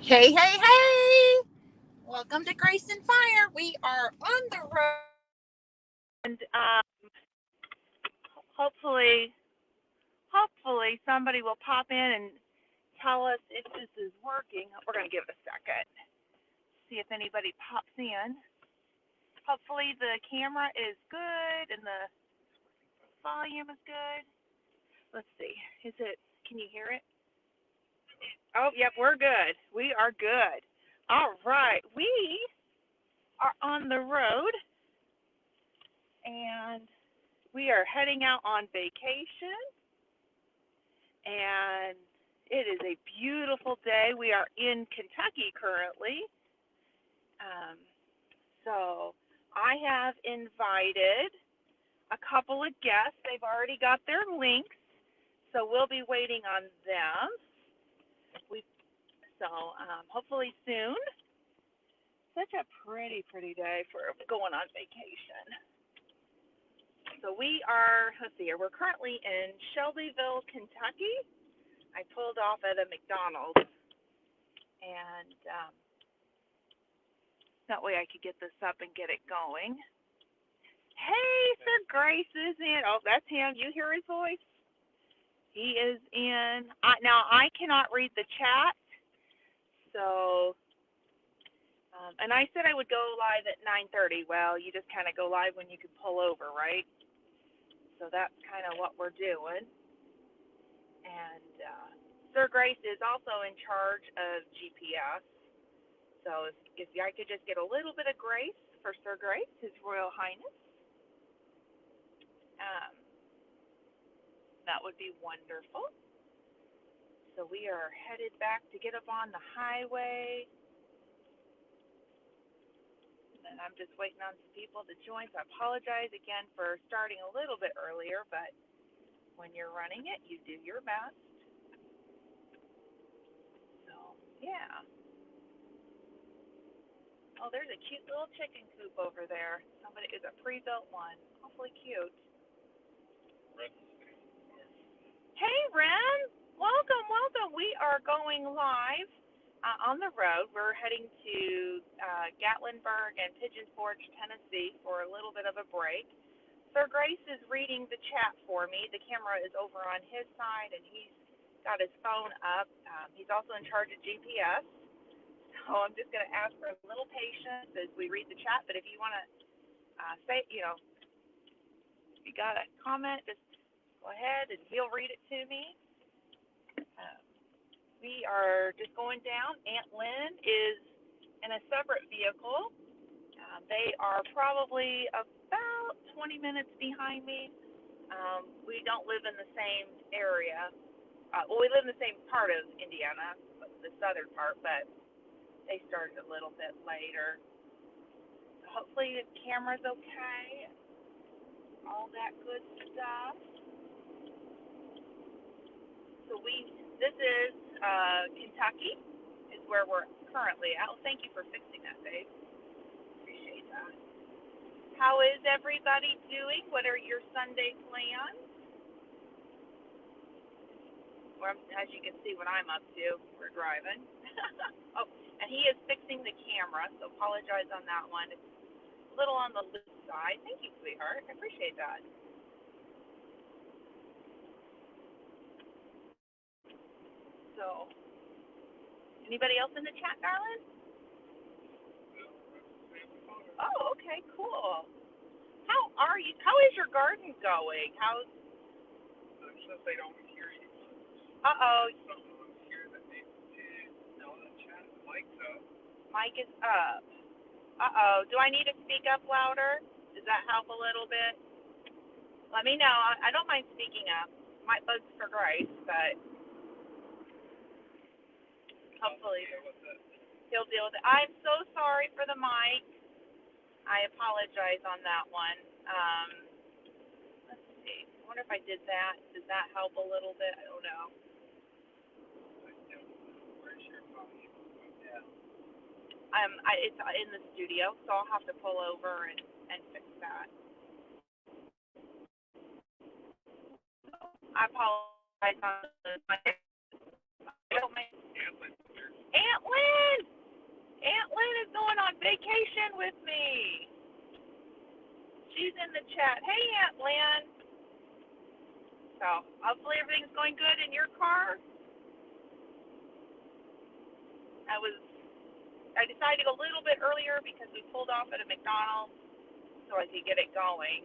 Hey, hey, hey! Welcome to Grace and Fire. We are on the road. And hopefully, hopefully somebody will pop in and tell us if this is working. We're going to give it a second. See if anybody pops in. Hopefully the camera is good and the volume is good. Let's see. Is it? Can you hear it? Oh, yep, we're good. We are good. All right. We are on the road and we are heading out on vacation, and it is a beautiful day. We are in Kentucky currently. Um, so I have invited a couple of guests. They've already got their links, so we'll be waiting on them. We hopefully soon. Such a pretty day for going on vacation. So we are, let's see here, we're currently in Shelbyville, Kentucky. I pulled off at a McDonald's, and that way I could get this up and get it going. Hey, Sir Grace is in. Oh, that's him. You hear his voice? He is in. Now, I cannot read the chat, so, and I said I would go live at 9:30. Well, you just kind of go live when you can pull over, right? So that's kind of what we're doing. And Sir Grace is also in charge of GPS. So if I could just get a little bit of grace for Sir Grace, His Royal Highness, um, that would be wonderful. So we are headed back to get up on the highway. And I'm just waiting on some people to join. So I apologize again for starting a little bit earlier, but when you're running it, you do your best. So, yeah. Oh, there's a cute little chicken coop over there. Somebody is a pre-built one. Awfully cute. Hey, Ren. Welcome. We are going live on the road. We're heading to Gatlinburg and Pigeon Forge, Tennessee for a little bit of a break. Sir Grace is reading the chat for me. The camera is over on his side, and he's got his phone up. He's also in charge of GPS. So I'm just going to ask for a little patience as we read the chat. But if you want to say, if you got a comment, just go ahead and he'll read it to me. We are just going down. Aunt Lynn is in a separate vehicle. They are probably about 20 minutes behind me. We don't live in the same area. Well, we live in the same part of Indiana, the southern part, but they started a little bit later. Hopefully the camera's okay. All that good stuff. So this is Kentucky, is where we're currently at. Well, thank you for fixing that, Dave. Appreciate that. How is everybody doing? What are your Sunday plans? Or, as you can see what I'm up to, we're driving. Oh, and he is fixing the camera, so apologize on that one. It's a little on the loose side. Thank you, sweetheart. I appreciate that. So, anybody else in the chat, darling? Oh, okay, cool. How are you? How is your garden going? How's? Since they don't hear you. Uh-oh. Someone here that needs to know the chat. Mic's up. Mic is up. Uh-oh. Do I need to speak up louder? Does that help a little bit? Let me know. I don't mind speaking up. Might bug for Grace, but hopefully he'll deal with it. I'm so sorry for the mic. I apologize on that one. Let's see. I wonder if I did that. Does that help a little bit? I don't know. It's in the studio, so I'll have to pull over and fix that. I apologize on the Aunt Lynn, Lynn with me. She's in the chat. Hey, Aunt Lynn. So hopefully everything's going good in your car. I decided to go a little bit earlier because we pulled off at a McDonald's so I could get it going.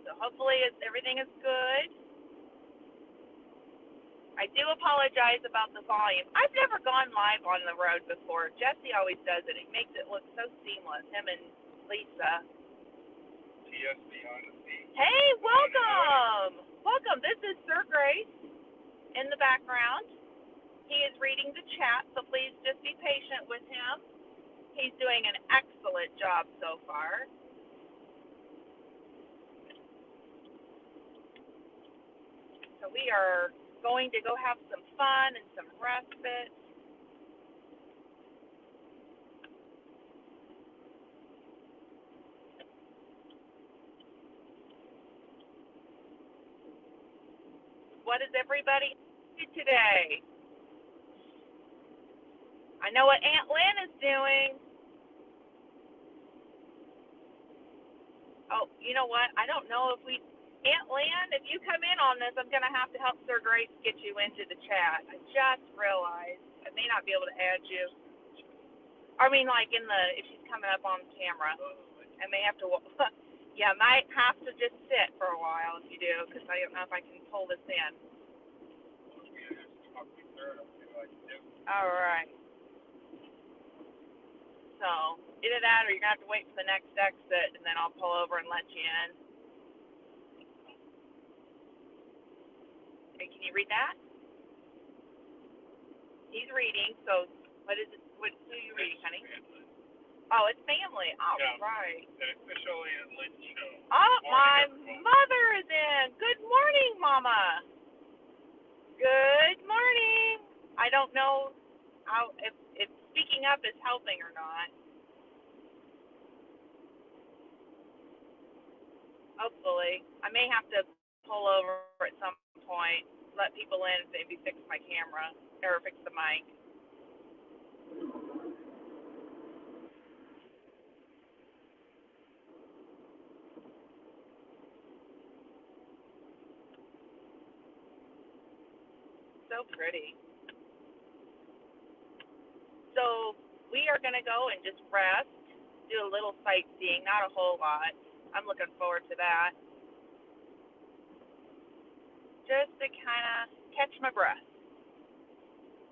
So hopefully everything is good. I do apologize about the volume. I've never gone live on the road before. Jesse always does it. He makes it look so seamless, him and Lisa. TSB Honesty. Hey, welcome. Welcome. This is Sir Grace in the background. He is reading the chat, so please just be patient with him. He's doing an excellent job so far. So we are going to go have some fun and some respite. What is everybody do today? I know what Aunt Lynn is doing. Oh, you know what? I don't know if Aunt Lynn, if you come in on this, I'm going to have to help Sir Grace get you into the chat. I just realized I may not be able to add you. I mean, like if she's coming up on camera, I may have to, yeah, might have to just sit for a while if you do, because I don't know if I can pull this in. All right. So, either that or you're going to have to wait for the next exit, and then I'll pull over and let you in. Hey, can you read that? He's reading, so what is it? Who are you reading, honey? Oh, it's family. All right. The official Aunt Lynn show. Oh, my mother is in. Good morning, Mama. Good morning. I don't know if speaking up is helping or not. Hopefully. I may have to pull over at some point, let people in, maybe fix my camera or fix the mic. So pretty. So we are going to go and just rest, do a little sightseeing, not a whole lot. I'm looking forward to that. Just to kind of catch my breath.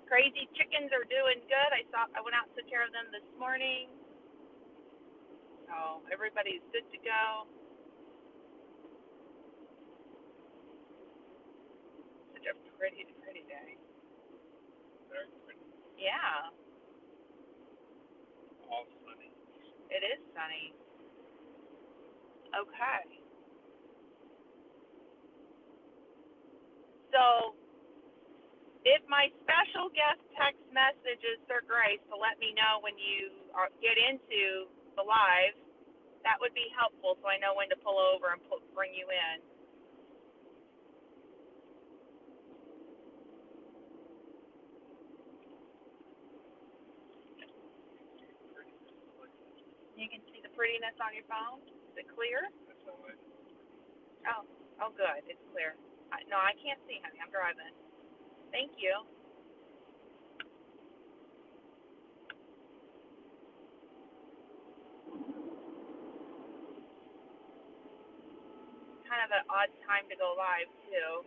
Crazy chickens are doing good. I went out and took care of them this morning. So everybody's good to go. Such a pretty day. Very pretty. Yeah. All sunny. It is sunny. Okay. So, if my special guest text messages Sir Grace to let me know when you get into the live, that would be helpful so I know when to pull over and bring you in. You can see the prettiness on your phone? Is it clear? That's how I know. Oh, good. It's clear. No, I can't see, honey. I'm driving. Thank you. Kind of an odd time to go live, too.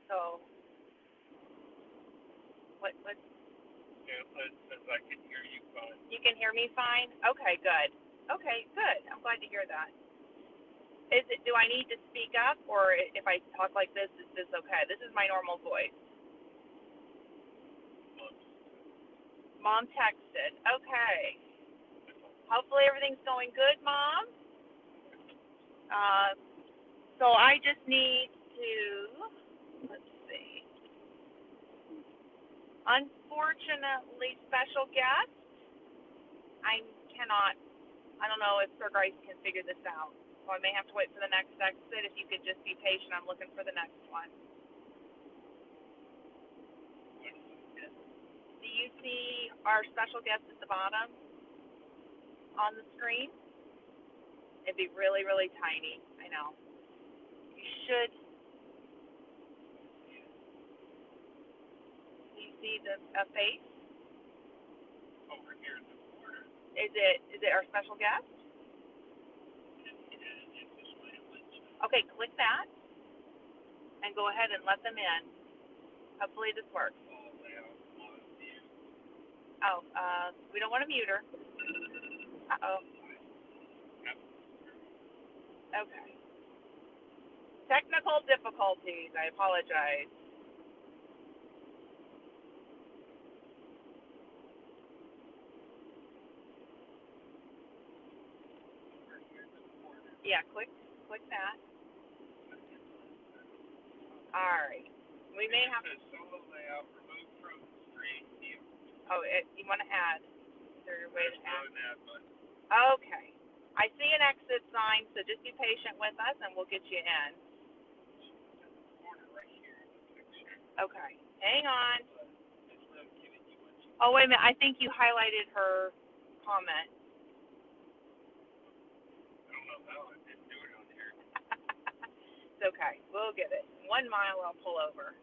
So, what? Yeah, as I can hear you fine. You can hear me fine? Okay, good. Okay, good. I'm glad to hear that. Do I need to speak up, or if I talk like this, is this okay? This is my normal voice. Mom texted. Okay. Hopefully everything's going good, Mom. So I just need to, let's see. Unfortunately, special guest, I cannot I don't know if Sir Grice can figure this out. So I may have to wait for the next exit. If you could just be patient, I'm looking for the next one. Do you see our special guest at the bottom on the screen? It'd be really, really tiny. I know. You should. Do you see a face? Over here in the corner. Is it our special guest? Okay, click that and go ahead and let them in. Hopefully this works. Oh, we don't want to mute her. Uh-oh. Okay. Technical difficulties. I apologize. Yeah, click that. All right. We may have to. Solo layout removed from screen view. Oh, you want to add? Is there a way to add? Button. Okay. I see an exit sign, so just be patient with us, and we'll get you in. Right here in the picture. Okay. Hang on. Oh, wait a minute. I think you highlighted her comment. I don't know how I didn't do it on here. It's okay. We'll get it. 1 mile, I'll pull over.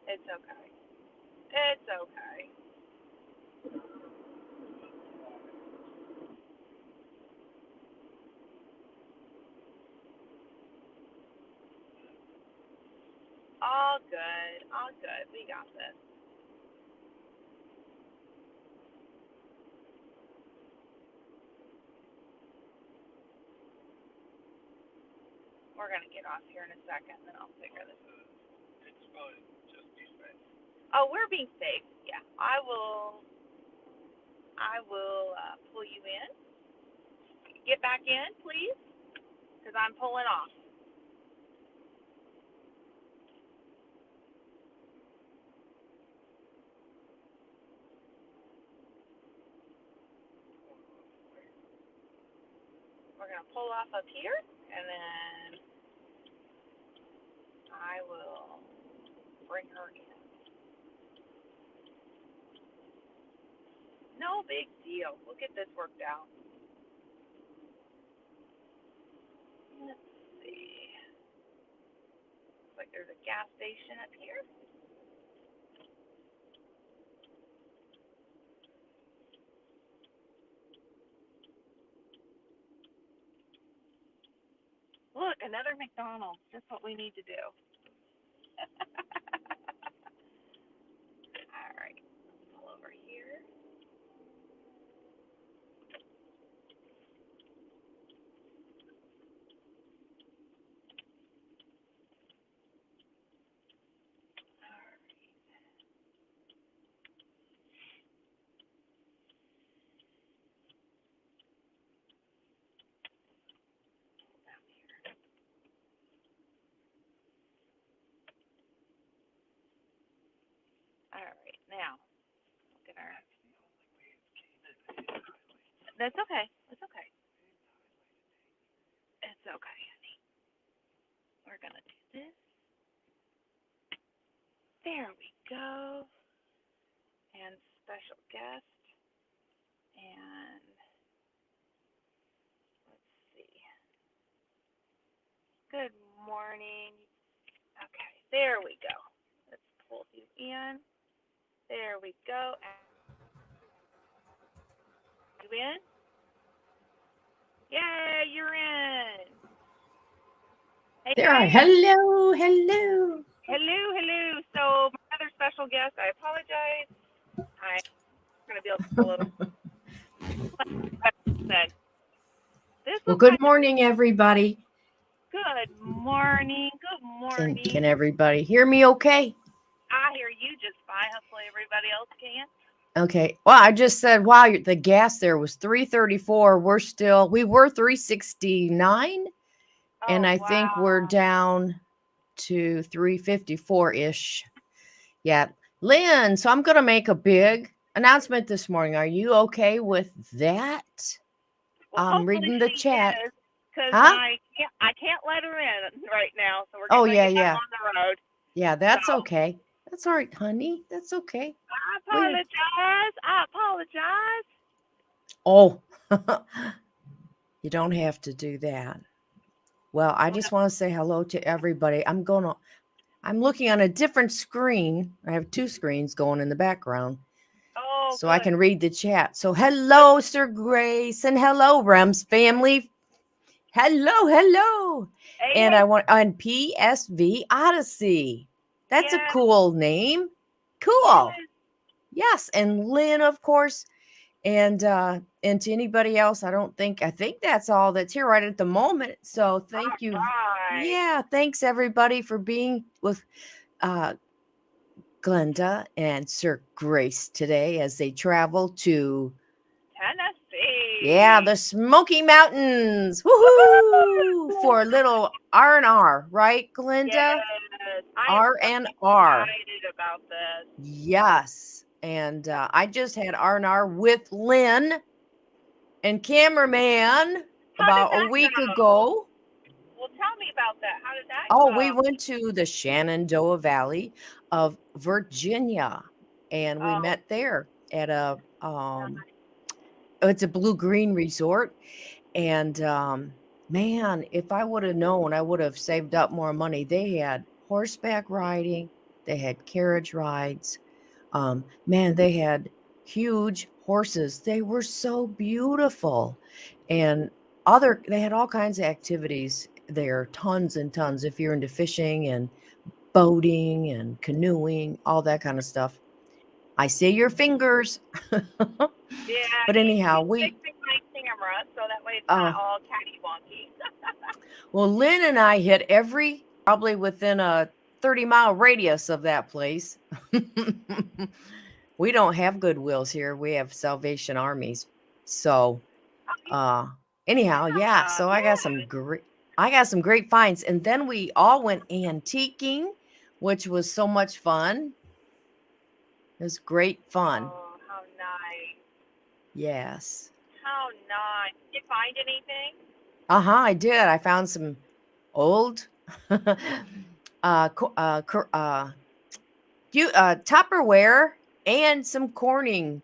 It's okay. It's okay. All good. All good. We got this. We're going to get off here in a second, then I'll figure this out. It's fine. Just be safe. Oh, we're being safe. Yeah. I will pull you in. Get back in, please, because I'm pulling off. We're going to pull off up here, and then I will bring her in. No big deal. We'll get this worked out. Let's see. Looks like there's a gas station up here. Look, another McDonald's. Just what we need to do. All right. Pull over here. All right. Now, look at our. That's okay. It's okay. It's okay, honey. We're going to do this. There we go. And special guest. And let's see. Good morning. Okay, there we go. Let's pull you in. There we go. You in? Yay, you're in. Hey, there I hello. Hello. So my other special guest, I apologize. I'm going to be able to pull it. Well, good morning, everybody. Good morning. Can everybody hear me okay? I hear you just fine. Hopefully everybody else can. Okay. Well, I just said, wow, the gas there was 334. We were 369. And I think we're down to 354-ish. Yeah. Lynn, so I'm going to make a big announcement this morning. Are you okay with that? Well, I'm hopefully reading the she chat. is, because Huh? I can't let her in right now, so we're Oh, getting ready yeah, to get back yeah. on the road. Yeah, So that's okay. That's all right, honey. That's okay. I We apologize. I apologize. Oh, you don't have to do that. Well, I Well, just want to say hello to everybody. I'm looking on a different screen. I have two screens going in the background oh, so I good. can read the chat. So hello, Sir Grace, and hello, Rems family. Hello, hello. Hey, And hey. I want on PSV Odyssey. That's a Yes, cool name. Cool. yes. Yes, and Lynn, of course. And to anybody else, I think that's all that's here right at the moment. So All thank you. right. Yeah, thanks everybody for being with uh Glenda and Sir Grace today as they travel to Tennessee. the Smoky Mountains. Woohoo! Woo! For a little R&R, right, Glenda? Yes, I am so R&R. excited about this. Yes. And I just had R&R with Lynn and cameraman How did about a that week go? ago. Well, tell me about that. How did that Oh, we go? went to the Shenandoah Valley of Virginia, and we Oh, met there at it's a blue green resort. And man, if I would have known, I would have saved up more money. They had horseback riding, they had carriage rides. Man, they had huge horses. They were so beautiful. And they had all kinds of activities there, tons and tons. If you're into fishing and boating and canoeing, all that kind of stuff. I see your fingers. yeah. But anyhow, He's fixing my camera so that way it's not uh, all catty-wonky. well, Lynn and I hit probably within a 30-mile radius of that place. We don't have Goodwills here. We have Salvation Armies. So, anyhow, yeah. So I got some Good. great finds, and then we all went antiquing, which was so much fun. It was great fun. Oh, how nice. Yes. How nice. Did you find anything? I did. I found some old Tupperware and some Corelware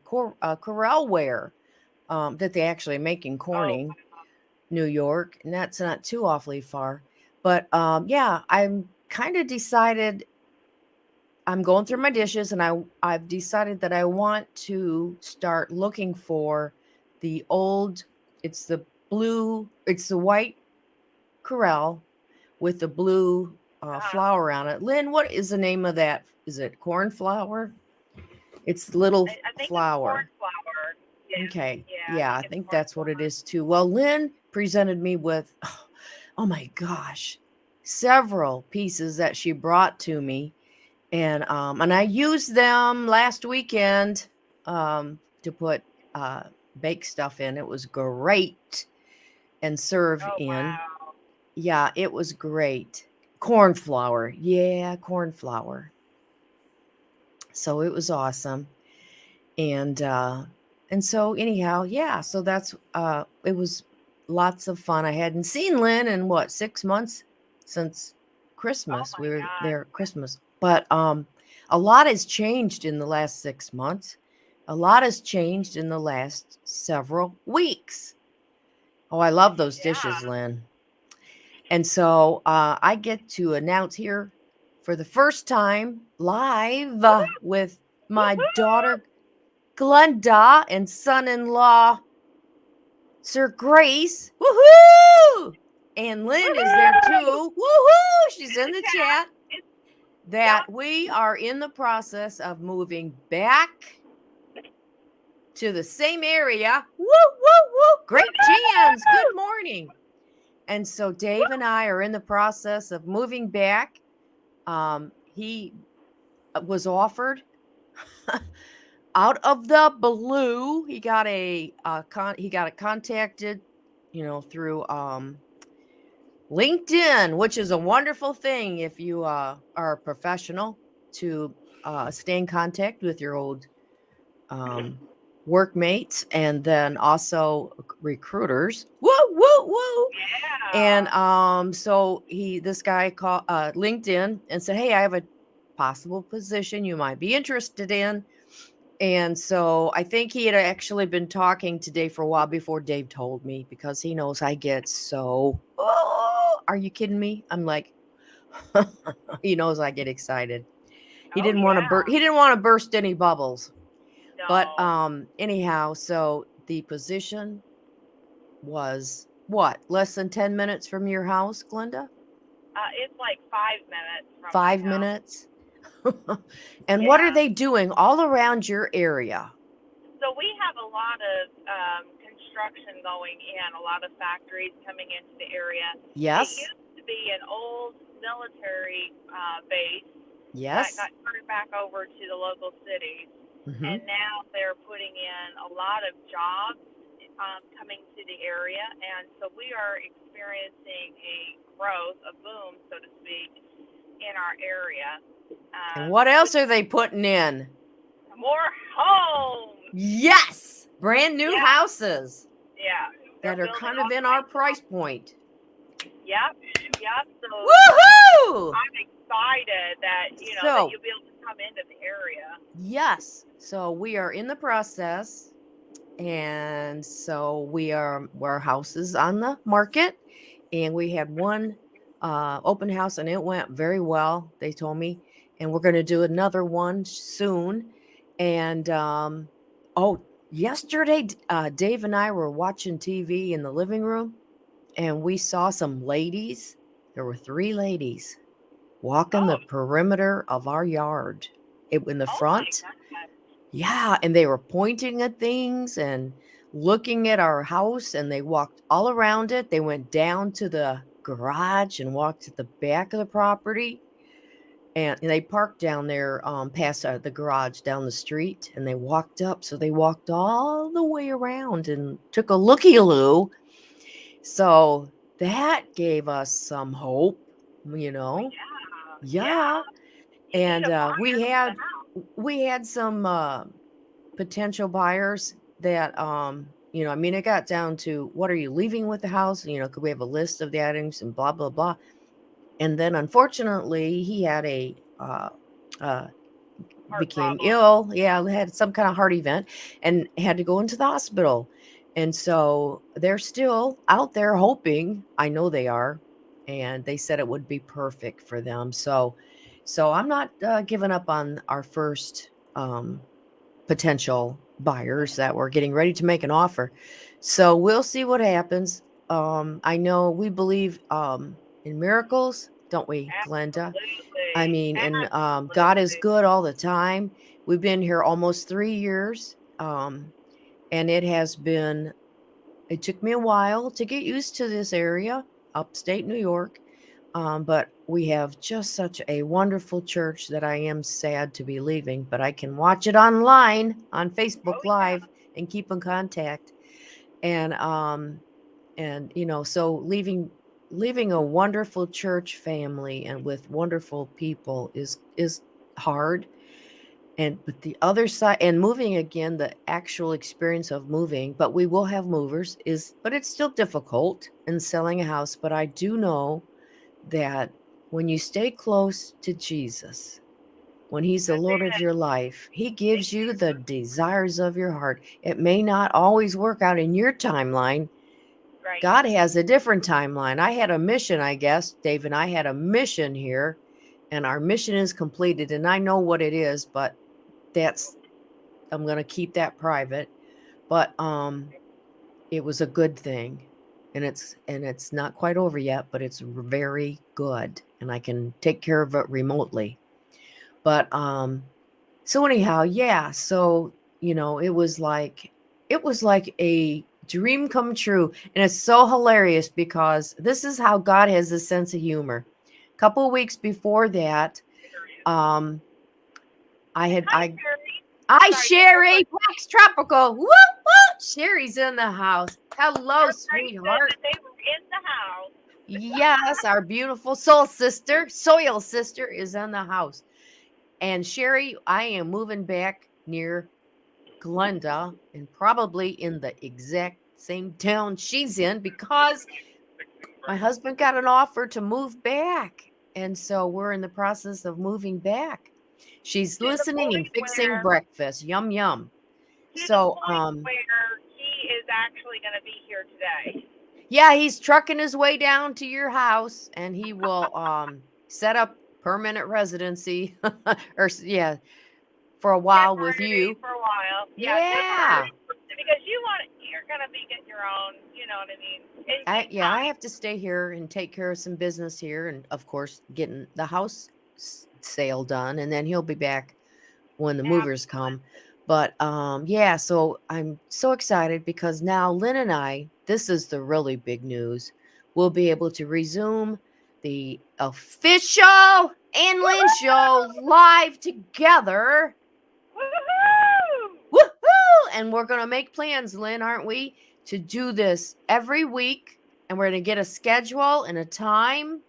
that they actually make in Oh, Corning, New York, and that's not too awfully far. But yeah, I'm kind of decided. I'm going through my dishes, and I've decided that I want to start looking for the old. It's the white Corel with the blue flower on it. Lynn, what is the name of that? Is it cornflower? It's little I think it's flower. cornflower. Yeah. Okay. Yeah, I Yeah, I think it's think that's what it cornflower. is too. Well, Lynn presented me with, oh my gosh, several pieces that she brought to me. And I used them last weekend to put bake stuff in. It was great. And serve Oh, in. wow. Yeah, it was great. Cornflower. Yeah, cornflower. So it was awesome. And so anyhow, yeah, so that's it was lots of fun. I hadn't seen Lynn in what, 6 months since Oh, Christmas. my We were God. there at Christmas. But a lot has changed in the last 6 months. A lot has changed in the last several weeks. Oh, I love those dishes, Yeah. Lynn. And so I get to announce here for the first time live with my Woohoo! daughter Glenda and son-in-law Sir Grace. Woohoo! And Lynn is there Woohoo! too. Woohoo! She's In in the the chat. chat. Yep. That we are in the process of moving back to the same area. Woo, woo, woo. Great Jans. Good Woohoo! morning. And so Dave and I are in the process of moving back. He was offered out of the blue. He got contacted, through LinkedIn, which is a wonderful thing if you are a professional to stay in contact with your old workmates and then also recruiters. Woo, woo, woo. Yeah. And so this guy called LinkedIn and said, "Hey, I have a possible position you might be interested in." And so I think he had actually been talking today for a while before Dave told me, because he knows I get so, oh, are you kidding me? I'm like, he knows I get excited. He Oh didn't want to yeah. he didn't want to burst any bubbles. But No. anyhow, so the position was what? Less than 10 minutes from your house, Glenda? It's like 5 minutes from my 5 house. minutes? And what are Yeah. they doing all around your area? So we have a lot of construction going in, a lot of factories coming into the area. It Yes. used to be an old military base that Yes. got turned back over to the local cities, Hmm. and now they're putting in a lot of jobs coming to the area, and so we are experiencing a growth, a boom, so to speak, in our area. And what else With are they putting in? more homes. Yes, brand new Yeah, houses yeah. They're that are building kind of all in our kinds of price homes. point. Yep, yep. So Woohoo! I'm excited that that So, you'll be able to come into the area. yes. So we are in the process. And so our house is on the market, and we had one open house and it went very well, they told me. And we're going to do another one soon. And yesterday, Dave and I were watching TV in the living room, and we saw some ladies. There were 3 ladies walking Oh, the perimeter of our yard. It in the oh my front. God. Yeah, and they were pointing at things and looking at our house, and they walked all around it. They went down to the garage and walked to the back of the property, and they parked down there past the garage down the street, and they walked up. So they walked all the way around and took a looky-loo. So that gave us some hope, you Oh know. yeah, yeah. Yeah, You need and a we buyer for the had house. some potential buyers that I mean, it got down to, what are you leaving with the house, could we have a list of the items and blah blah blah. And then unfortunately he had a uh Heart became problem. ill, yeah, had some kind of heart event and had to go into the hospital. And so they're still out there hoping, I know they are, and they said it would be perfect for them. So I'm not giving up on our first potential buyers that were getting ready to make an offer. So we'll see what happens. I know we believe in miracles, don't we, Glenda? I Absolutely, mean, and God is absolutely. good all the time. We've been here almost 3 years, and it took me a while to get used to this area, upstate New York. But we have just such a wonderful church that I am sad to be leaving, but I can watch it online on Facebook Oh Live yeah, and keep in contact. And so leaving a wonderful church family and with wonderful people is hard. But the other side, and moving again, the actual experience of moving, but we will have movers, but it's still difficult in selling a house. But I do know that when you stay close to Jesus, when he's the that's Lord of it. your life, he Thank gives you you. the desires of your heart. It may not always work out in your timeline. Right. God has a different timeline. I had a mission, I guess, Dave and I had a mission here, and our mission is completed, and I know what it is, but that's I'm going to keep that private. But it was a good thing, and it's not quite over yet, but it's very good, and I can take care of it remotely. But so anyhow, yeah, so it was like a dream come true, and it's so hilarious because this is how God has a sense of humor. A couple of weeks before that, um Hi, I Sherry. Hi, Sorry, just real Sherry. quick. Wax Tropical. Woo, woo. Sherry's in the house. Hello, Sherry said sweetheart. that they were in the house. Yes, our beautiful soul sister is in the house. And Sherry, I am moving back near Glenda and probably in the exact same town she's in because my husband got an offer to move back. And so we're in the process of moving back. She's To the listening and point fixing where, breakfast. Yum, yum. to the So, point where he is actually going to be here today. yeah, he's trucking his way down to your house and he will set up permanent residency or yeah, for a while with you. For a while. Yeah. Temporary. Because you're going to be getting your own, you know what I mean? I have to stay here and take care of some business here and of course getting the house sale done, and then he'll be back when the movers come. But yeah, so I'm so excited because now Lynn and I, this is the really big news, we'll be able to resume the official Ann Lynn show live together. Woohoo! Woohoo! And we're gonna make plans, Lynn, aren't we, to do this every week, and we're gonna get a schedule and a time,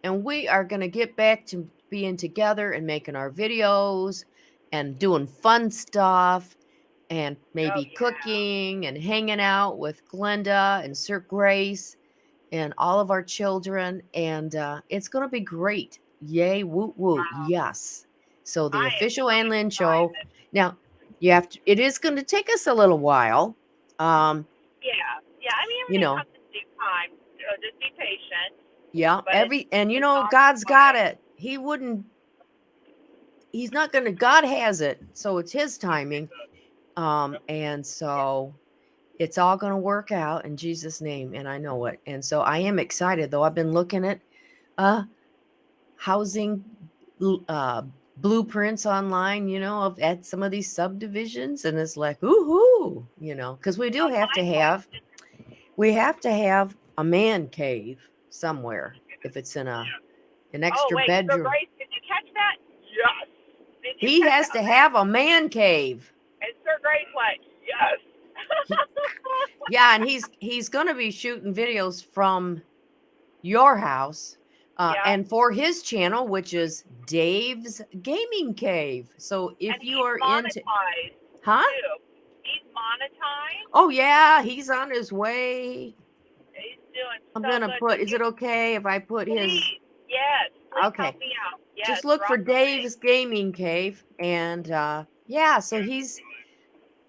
and we are gonna get back to being together and making our videos and doing fun stuff and maybe cooking and hanging out with Glenda and Sir Grace and all of our children, and it's gonna be great. Yay, woot woot, yes. So the official Ann Lynn show. Now, it is going to take us a little while. Yeah. I mean, you know, have to do time. Just be patient. Yeah, God's got it. He's not going to, God has it. So it's his timing. And so it's all going to work out in Jesus' name. And I know it. And so I am excited, though. I've been looking at housing blueprints online, at some of these subdivisions, and it's like, ooh, because we do have to have a man cave somewhere if it's in an extra bedroom. So Grace, did you catch that? Yes. He has to have a man cave. And Sir Grace went, yes. Yeah, and he's going to be shooting videos from your house. And for his channel, which is Dave's Gaming Cave. So if you are into, he's monetized. Oh yeah, he's on his way. He's doing. I'm gonna put. Is it okay if I put his? Yes. Okay. Help me out. Yes, just look for Dave's Gaming Cave, and yeah, so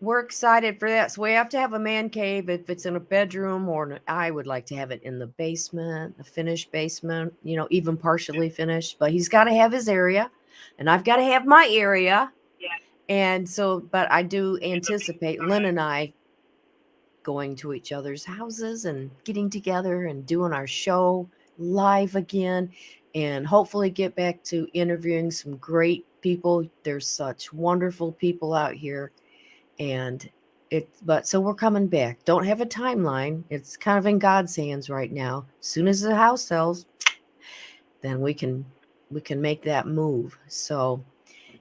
we're excited for that. So we have to have a man cave if it's in a bedroom, or I would like to have it in the basement, a finished basement, even partially finished. But he's got to have his area, and I've got to have my area. Yeah. And so, but I do anticipate Lynn and I going to each other's houses and getting together and doing our show live again, and hopefully get back to interviewing some great people. There's such wonderful people out here. And so we're coming back. Don't have a timeline. It's kind of in God's hands right now. As soon as the house sells, then we can make that move. So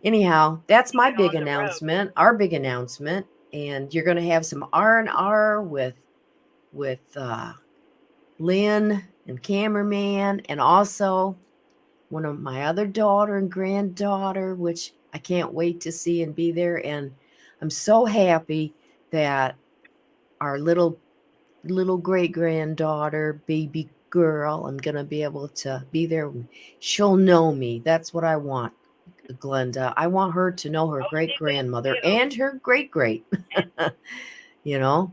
anyhow, that's my big announcement, our big announcement. And you're going to have some R&R with Lynn and cameraman, and also one of my other daughter and granddaughter, which I can't wait to see and be there. And I'm so happy that our little great granddaughter, baby girl, I'm going to be able to be there. She'll know me. That's what I want, Glenda. I want her to know her great grandmother and her great great. Your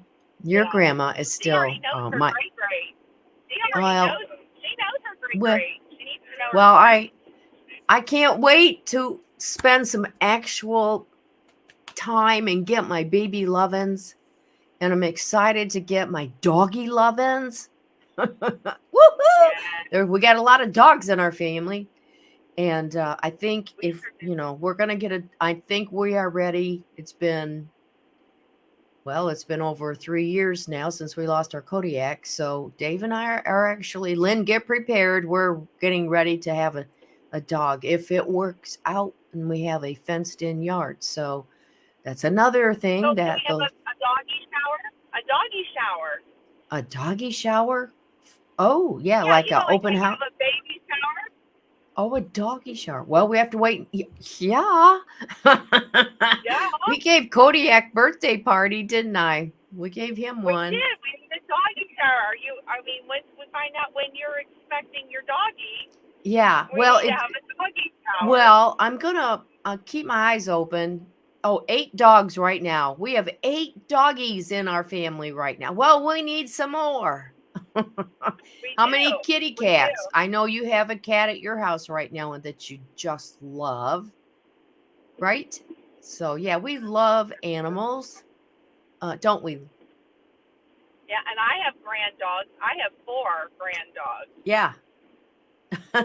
grandma is still my. She knows her great great. She needs to know. Well, I can't wait to spend some actual time and get my baby lovin's, and I'm excited to get my doggy lovin's. Woohoo! We got a lot of dogs in our family, and I think we're gonna get I think we are ready. It's been over 3 years now since we lost our Kodiak. So Dave and I are actually, Lynn, get prepared. We're getting ready to have a dog if it works out and we have a fenced in yard. So that's another thing so that we have a doggy shower. A doggy shower. A doggy shower? Oh, yeah, like an open house. A baby shower. Oh, a doggy shower. Well, we have to wait. Yeah. Yeah, We gave Kodiak birthday party, didn't I? We gave him we one. did. We did a doggy shower. I mean, once we find out when you're expecting your doggy, Yeah. we need to have a doggy shower. Well, I'm gonna keep my eyes open. Oh, 8 dogs right now. We have 8 doggies in our family right now. Well, we need some more. We How do. many kitty We cats? do. I know you have a cat at your house right now and that you just love, right? So yeah, we love animals, don't we? Yeah, and I have grand dogs. I have 4 grand dogs. Yeah. 4.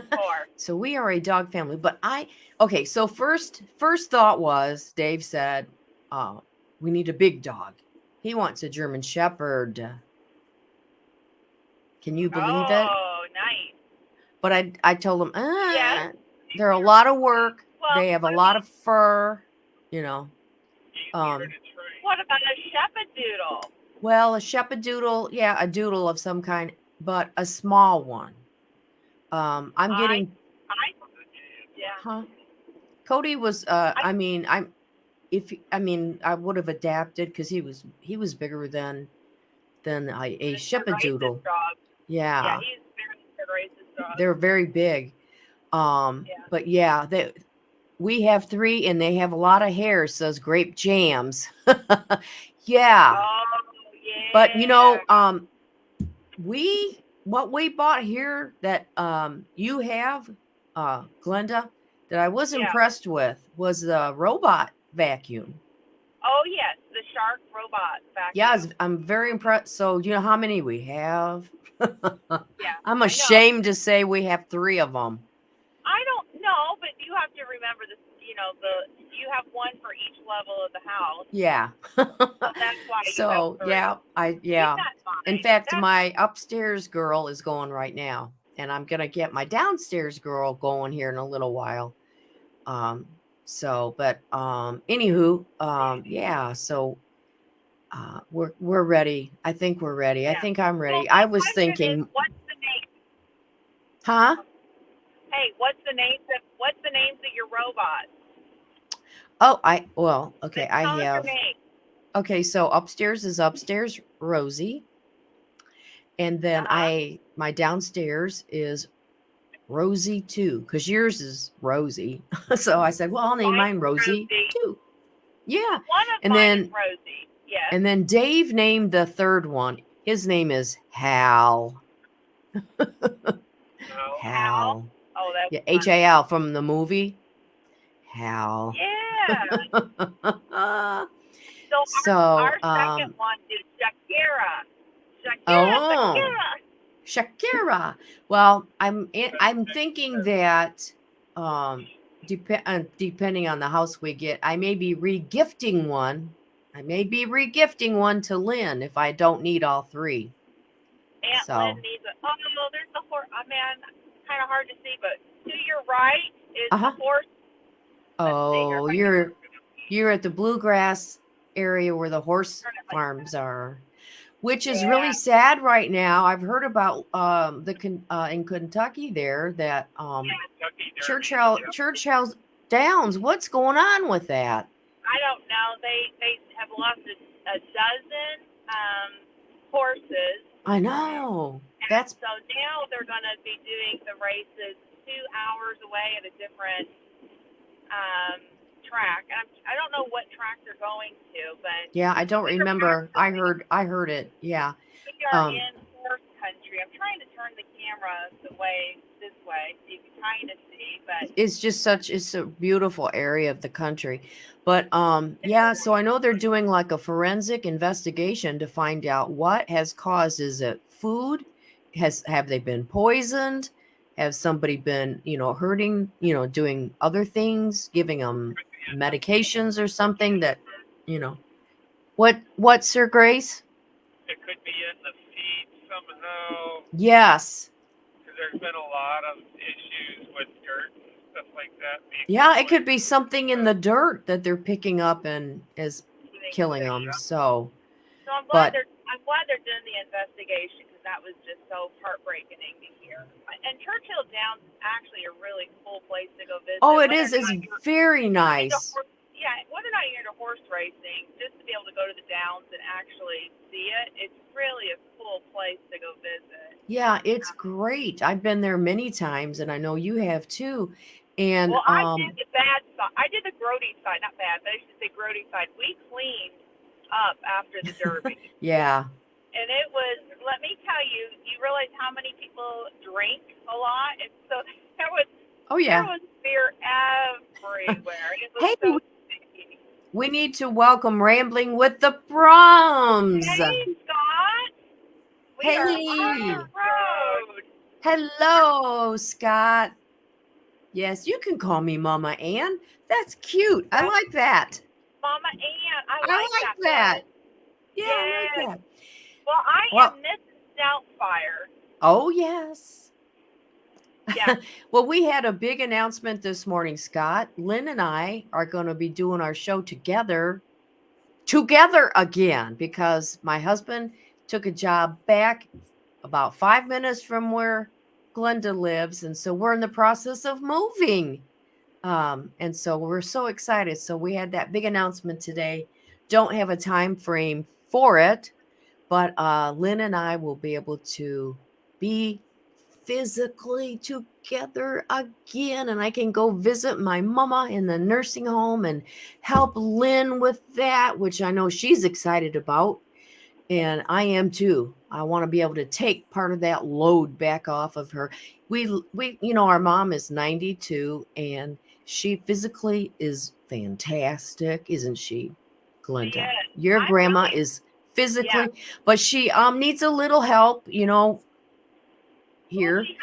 So we are a dog family, but okay, so first thought was Dave said, we need a big dog. He wants a German Shepherd. Can you believe it? Oh, nice. But I told him, Yes. they're a lot of work. Well, They have a lot of fur, you know. Easier to train. what about a Shepadoodle? Well, a Shepadoodle, yeah, a doodle of some kind, but a small one. I'm getting, Yeah. huh? Cody was, I mean, I would have adapted because he was bigger than a Shepadoodle. Yeah, Yeah, he's very good racist dog. they're very big. Yeah. But yeah, we have 3 and they have a lot of hair, says Grape Jams. Yeah. Oh, yeah. But what we bought here that you have, Glenda, that I was impressed with was the robot vacuum. Oh yes, the Shark robot vacuum. Yeah, I'm very impressed. So you know how many we have? Yeah, I'm ashamed to say we have 3 of them. I don't know, but you have to remember this. You have one for each level of the house. Yeah. So that's why. So you have 3. yeah. In fact, That's my upstairs girl is going right now, and I'm gonna get my downstairs girl going here in a little while. But anywho, yeah. So we're ready. I think we're ready. Yeah. I think I'm ready. Well, I my was question thinking, is, what's the name? huh? Hey, what's the names of your robots? Oh, okay. Tell I us your have. name. Okay, so upstairs is upstairs Rosie. And then my downstairs is Rosie 2, because yours is Rosie. So I said, well, I'll name mine Rosie 2. Yeah. One of And mine then is Rosie. Yes. and then Dave named the third one. His name is Hal. Hal. Oh, that's Yeah, H-A-L from the movie. Hal. Yeah. So our second one is Shakira. Shakira. Well, I'm thinking that depending on the house we get, I may be regifting one. To Lynn if I don't need all 3. Aunt Lynn needs there's the horse. Man, kind of hard to see, but to your right is the horse. Oh, you're at the bluegrass area where the horse farms are, which is really sad right now. I've heard about in Kentucky there that Churchill Downs. What's going on with that? I don't know. They have lost a dozen horses. I know. So now they're going to be doing the races 2 hours away at a different track. And I don't know what track they're going to, but yeah, I don't remember. I heard it. Yeah. We are in horse country. I'm trying to turn the camera this way so you can kind of see, but it's a beautiful area of the country. But yeah, so I know they're doing like a forensic investigation to find out what has caused. Is it food? Have they been poisoned? Have somebody been, hurting, doing other things, giving them medications or something that, what, Sir Grace? It could be in the feed somehow. Yes. Because there's been a lot of issues with dirt and stuff like that. Yeah, it could be something in the dirt that they're picking up and is killing them. So I'm glad they're doing the investigation, because that was just so heartbreaking to hear. And Churchill Downs is actually a really cool place to go visit. Oh, it Whether is. or It's not you're very into nice. whether or not you're into horse racing, just to be able to go to the Downs and actually see it, it's really a cool place to go visit. Yeah, it's great. I've been there many times, and I know you have too. And Well, I did the bad side. I did the Grody side, not bad, but I should say Grody side. We cleaned up after the Derby. yeah. And it was, let me tell you, you realize how many people drink a lot? And so Oh there yeah. was beer everywhere. It was Hey, so sticky. we need to welcome Rambling with the Brums. Hey, Scott. We are on Hey. the road. Hello, Scott. Yes, you can call me Mama Ann. That's cute. I like that. Mama Ann. I I like like that. Word. Yeah, Yes. I like that. Well, I am Mrs. Doubtfire. Oh, yes. Yeah. Well, we had a big announcement this morning, Scott. Lynn and I are going to be doing our show together again, because my husband took a job back about 5 minutes from where Glenda lives. And so we're in the process of moving. And so we're so excited. So we had that big announcement today. Don't have a time frame for it, but Lynn and I will be able to be physically together again, and I can go visit my mama in the nursing home and help Lynn with that, which I know she's excited about, and I am too. I want to be able to take part of that load back off of her. We our mom is 92, and she physically is fantastic, isn't she, Glenda? Yes. Your grandma is physically, but she needs a little help, here. Well, she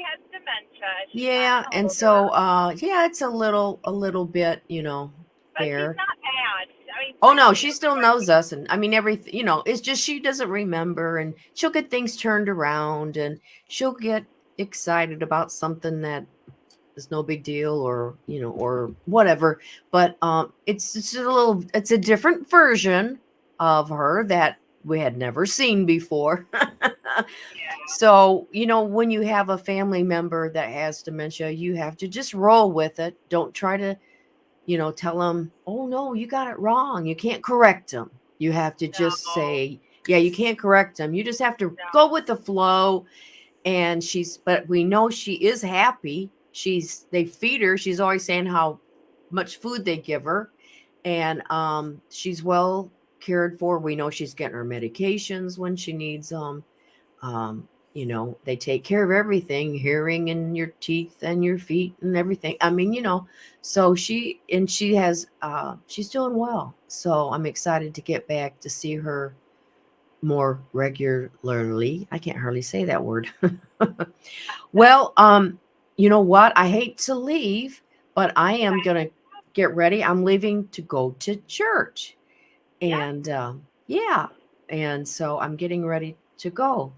has dementia. Yeah, and so it's a little bit, but there. she's not bad. I mean, Oh no, she still knows us, and I mean everything, it's just she doesn't remember, and she'll get things turned around, and she'll get excited about something that is no big deal, or or whatever. But it's a different version of her that we had never seen before. So, when you have a family member that has dementia, you have to just roll with it. Don't try to, tell them, oh no, you got it wrong. You can't correct them. You have to just say, yeah, you can't correct them. You just have to go with the flow. And but we know she is happy. They feed her. She's always saying how much food they give her. And she's well cared for. We know she's getting her medications when she needs them. They take care of everything, hearing and your teeth and your feet and everything. I mean, so she's doing well. So I'm excited to get back to see her more regularly. I can't hardly say that word. Well, you know what? I hate to leave, but I am going to get ready. I'm leaving to go to church. And and so I'm getting ready to go.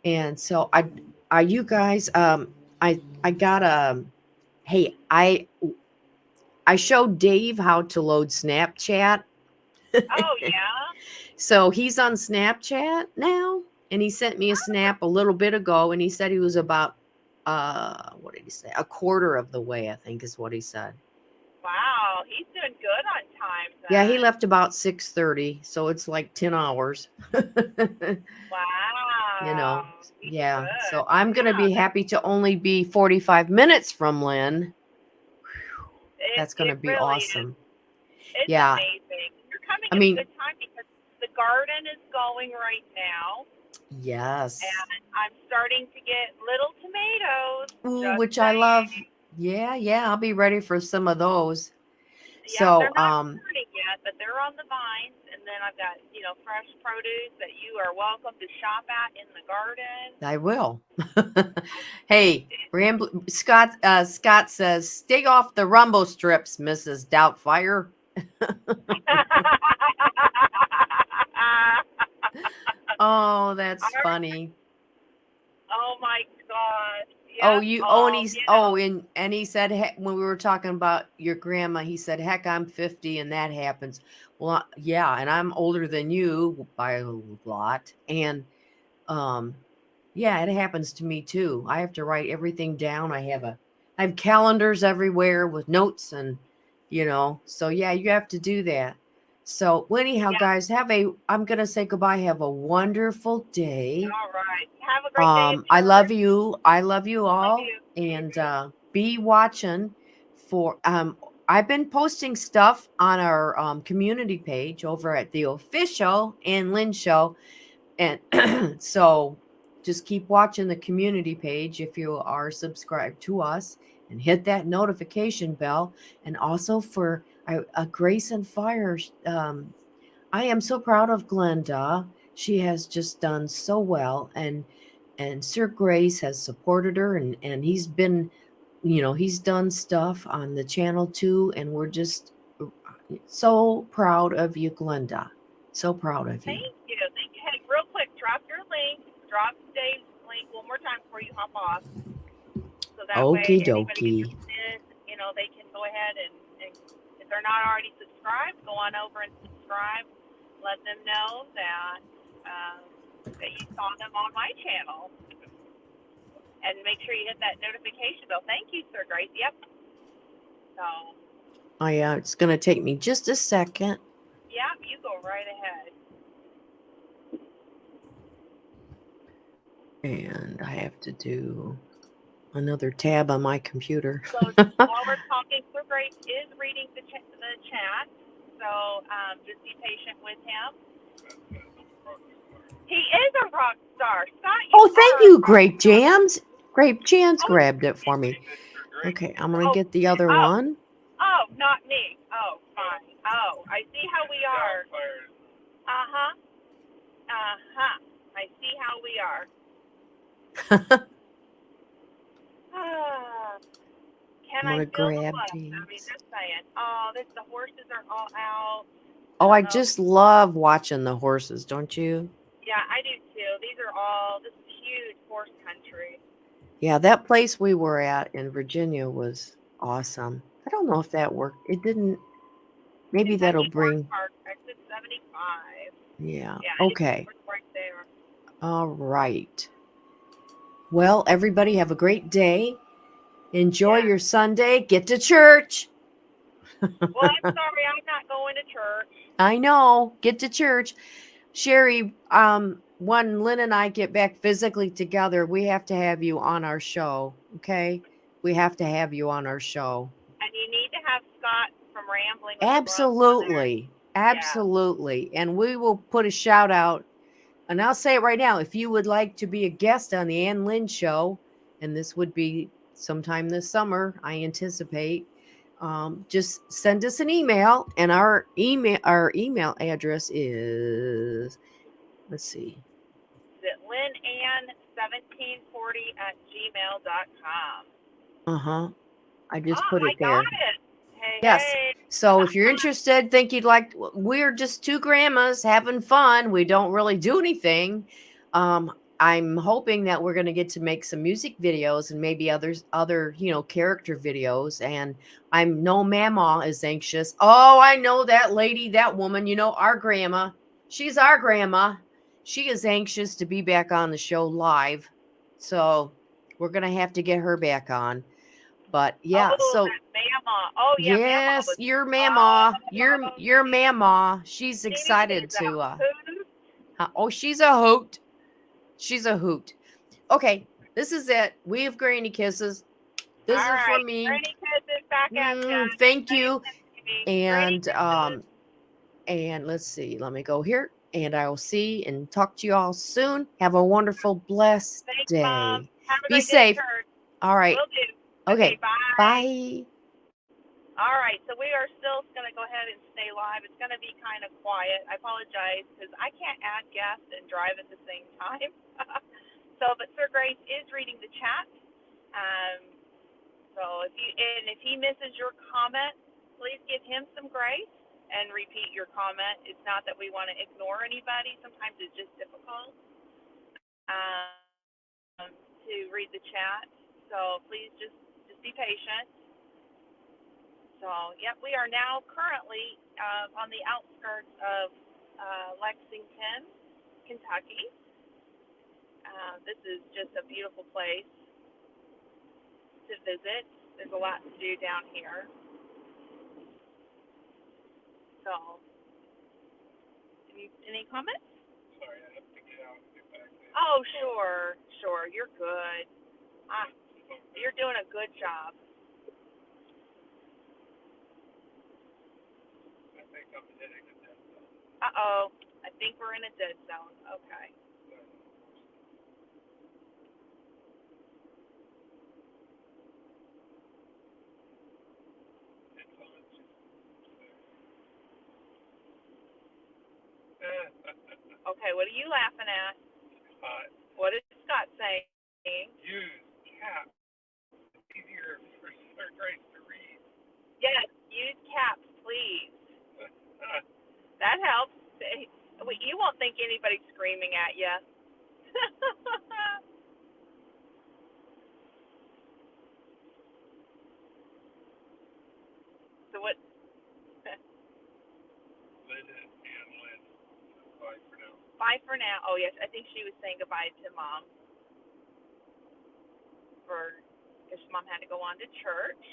And so are you guys, I got hey, I showed Dave how to load Snapchat. Oh, yeah. So he's on Snapchat now, and he sent me a snap a little bit ago, and he said he was about, what did he say? A quarter of the way, I think is what he said. Wow, he's doing good on time. Then. Yeah, he left about 6:30, so it's like 10 hours. Wow. Yeah. Good. So I'm going to be happy to only be 45 minutes from Lynn. That's going to be really awesome. It's amazing. You're coming at a good time because the garden is going right now. Yes. And I'm starting to get little tomatoes. Ooh, which I love. Yeah. I'll be ready for some of those. Yeah, so, they're not turning yet, but they're on the vines. And then I've got, fresh produce that you are welcome to shop at in the garden. I will. Hey, Scott says, stay off the rumble strips, Mrs. Doubtfire. Oh, that's funny. Oh my God. Yep. And he said, when we were talking about your grandma, he said, heck, I'm 50 and that happens. Well, yeah. And I'm older than you by a lot. And, Yeah, it happens to me too. I have to write everything down. I have calendars everywhere with notes and so yeah, you have to do that. So well, anyhow, Yeah. guys, I'm gonna say goodbye. Have a wonderful day. All right. Have a great day at I love church. you. I love you Love all. you. And be watching for I've been posting stuff on our community page over at the official Ann Lynn show. And so just keep watching the community page if you are subscribed to us, and hit that notification bell. And also for a Grace and Fire, I am so proud of Glenda. She has just done so well, and Sir Grace has supported her, and he's been, he's done stuff on the channel too, and we're just so proud of you, Glenda. So proud of you. Thank you. Thank you. Hey, real quick, drop your link. Drop Dave's link one more time before you hop off. So that way, Okie anybody dokie. interested, they can go ahead and if they're not already subscribed, go on over and subscribe. Let them know that that you saw them on my channel, and make sure you hit that notification bell. Thank you, Sir Grace. Yep. So. It's gonna take me just a second. Yeah, you go right ahead. And I have to do another tab on my computer. So while we're talking, Sir Grace is reading the chat. So just be patient with him. He is a rock star. Scott, Oh, thank you, Grape star. Jams. Grape Jams Oh, grabbed it for me. Okay, I'm gonna get the other one. Oh, not me. Oh, fine. Oh, I see how we are. Uh-huh. Uh-huh. I see how we are. Can I'm I gonna feel the grab love? these. I mean, just saying. Oh, the horses are all out. Oh, I just love watching the horses, don't you? Yeah, I do too. This is huge horse country. Yeah, that place we were at in Virginia was awesome. I don't know if that worked. It didn't. Maybe that'll bring. Park, exit 75. Yeah. Yeah. Okay. Right there. All right. Well, everybody have a great day. Enjoy your Sunday. Get to church. Well, I'm sorry, I'm not going to church. I know. Get to church. Sherry, when Lynn and I get back physically together, we have to have you on our show. Okay? We have to have you on our show. And you need to have Scott from Rambling with Absolutely. Absolutely. And we will put a shout out. And I'll say it right now. If you would like to be a guest on the Ann Lynn show, and this would be sometime this summer, I anticipate, just send us an email. And our email address is, let's see. Is it LynnAnn1740@gmail.com? Uh-huh. I just put it I there. got it. Hey, yes. Hey. So if you're interested, think you'd like, we're just two grandmas having fun. We don't really do anything. I'm hoping that we're going to get to make some music videos and maybe other, character videos. And I know Mama is anxious. Oh, I know that lady, that woman, our grandma. She's our grandma. She is anxious to be back on the show live. So we're going to have to get her back on. But yeah, so Mama. Oh yeah, yes, Mama your Mama, your Mama. She's excited to. She's a hoot. She's a hoot. Okay, this is it. We have granny kisses. This is for me. Granny kisses back at you. Thank you. And and let's see. Let me go here. And I will see and talk to you all soon. Have a wonderful, blessed day. Mom. Have a Be safe. Day, all right. Will do. Okay. Bye. All right, so we are still going to go ahead and stay live. It's going to be kind of quiet. I apologize because I can't add guests and drive at the same time. But Sir Grace is reading the chat. So if he misses your comment, please give him some grace and repeat your comment. It's not that we want to ignore anybody. Sometimes it's just difficult to read the chat. So please just be patient. So, yep, we are now currently on the outskirts of Lexington, Kentucky. This is just a beautiful place to visit. There's a lot to do down here. So, any comments? Sorry, I have to get out and get back there. Oh, sure. You're good. You're doing a good job. I think I'm hitting a dead zone. Uh-oh. I think we're in a dead zone. Okay. It's on. Okay, what are you laughing at? What is Scott saying? Use cap. It's easier for third grades to read. Yes, use caps, please. That helps. You won't think anybody's screaming at you. So what? Lynn and Lynn. Bye for now. Bye for now. Oh yes, I think she was saying goodbye to Mom because Mom had to go on to church.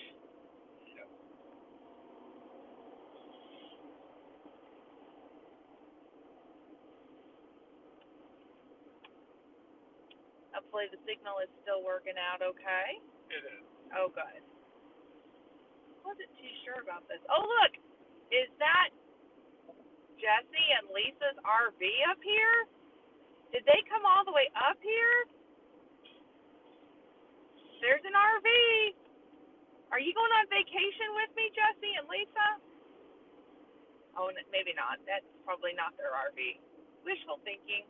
Yep. Hopefully the signal is still working out okay. It is. Oh, good. Wasn't too sure about this. Oh, look, is that Jesse and Lisa's RV up here? Did they come all the way up here? There's an RV. Are you going on vacation with me, Jesse and Lisa? Oh, maybe not. That's probably not their RV. Wishful thinking.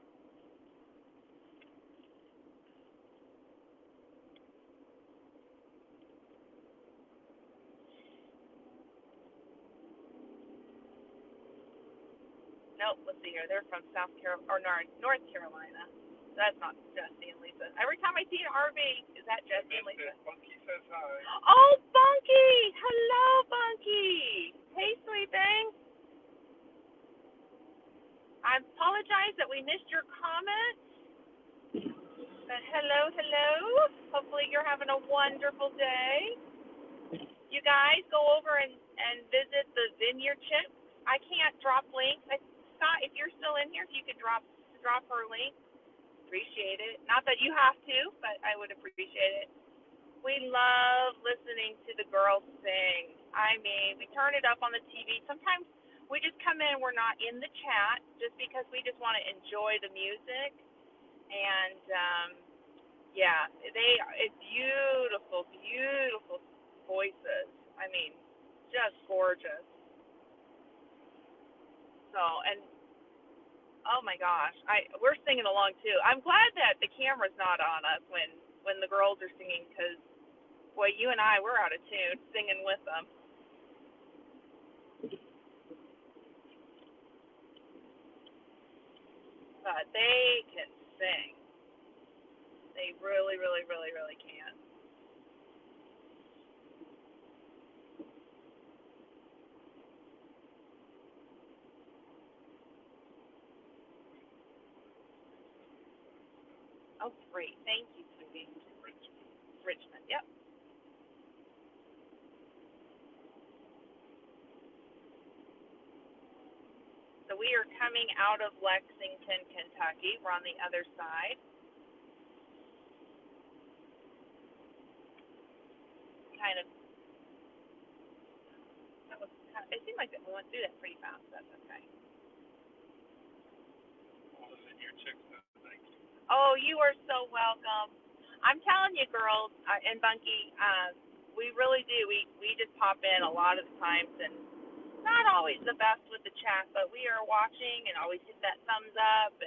Nope, let's see here. They're from South Carolina or North Carolina. That's not Jesse and Lisa. Every time I see an RV, is that Jesse and Lisa? Bunky says hi. Oh, Bunky! Hello, Bunky! Hey, sweet thing. I apologize that we missed your comment. But hello. Hopefully you're having a wonderful day. You guys go over and visit the Vineyard Chip. I can't drop links. Scott, if you're still in here, if you could drop her link, appreciate it. Not that you have to, but I would appreciate it. We love listening to the girls sing. I mean, we turn it up on the TV. Sometimes we just come in, we're not in the chat just because we just want to enjoy the music. And yeah, it's beautiful voices. I mean, just gorgeous. So, and oh my gosh, we're singing along too. I'm glad that the camera's not on us when the girls are singing, because boy, you and I, we're out of tune singing with them. But they can sing. They really can. Oh, great. Thank you, sweetie. Richmond, yep. So we are coming out of Lexington, Kentucky. We're on the other side. It seemed like we went through that pretty fast. That's okay. Oh, you are so welcome. I'm telling you, girls and Bunky, we really do. We just pop in a lot of the times, and not always the best with the chat, but we are watching and always hit that thumbs up,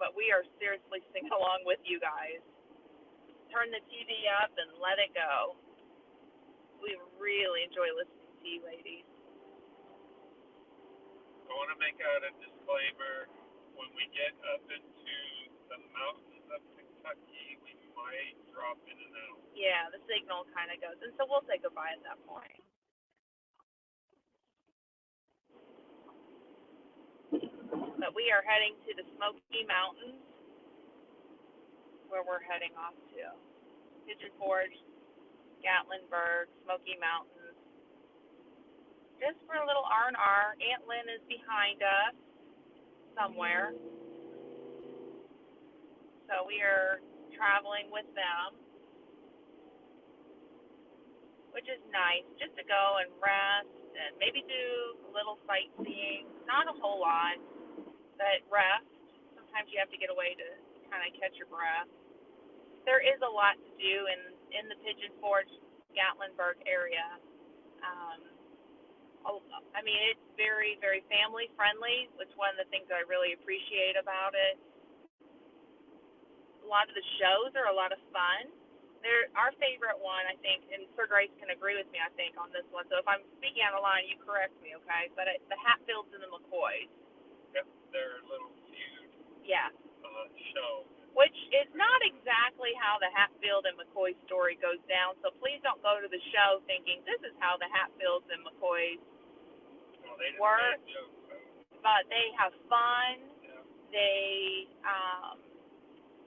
but we are seriously singing along with you guys. Turn the TV up and let it go. We really enjoy listening to you, ladies. I want to make out a disclaimer. When we get up into the mountains of Kentucky, we might drop in and out. Yeah, the signal kind of goes, and so we'll say goodbye at that point. But we are heading to the Smoky Mountains. where we're heading off to. Pigeon Forge, Gatlinburg, Smoky Mountains. Just for a little R&R. Aunt Lynn is behind us somewhere. So we are traveling with them, which is nice, just to go and rest and maybe do a little sightseeing. Not a whole lot, but rest. Sometimes you have to get away to kind of catch your breath. There is a lot to do in the Pigeon Forge, Gatlinburg area. I mean, it's very, very family friendly, which is one of the things I really appreciate about it. A lot of the shows are a lot of fun. They're our favorite one, I think, and Sir Grace can agree with me, I think, on this one. So if I'm speaking out of line, you correct me, okay? But the Hatfields and the McCoys. Yep, their little feud Yeah. show. Which is not exactly how the Hatfield and McCoy story goes down. So please don't go to the show thinking this is how the Hatfields and McCoys work. But they have fun. Yeah.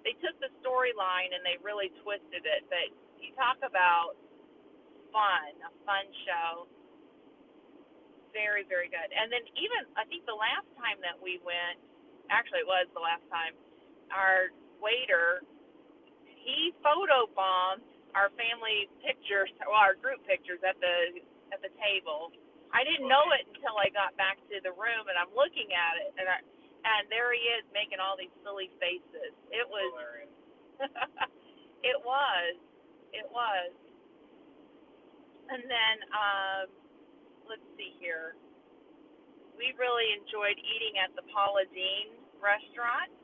They took the storyline and they really twisted it. But you talk about a fun show. Very, very good. And then even, I think the last time that we went, actually it was the last time, our waiter, he photobombed our family pictures, well, our group pictures at the table. I didn't know it until I got back to the room and I'm looking at it and there he is making all these silly faces. It was hilarious. it was. And then let's see here. We really enjoyed eating at the Paula Deen restaurant.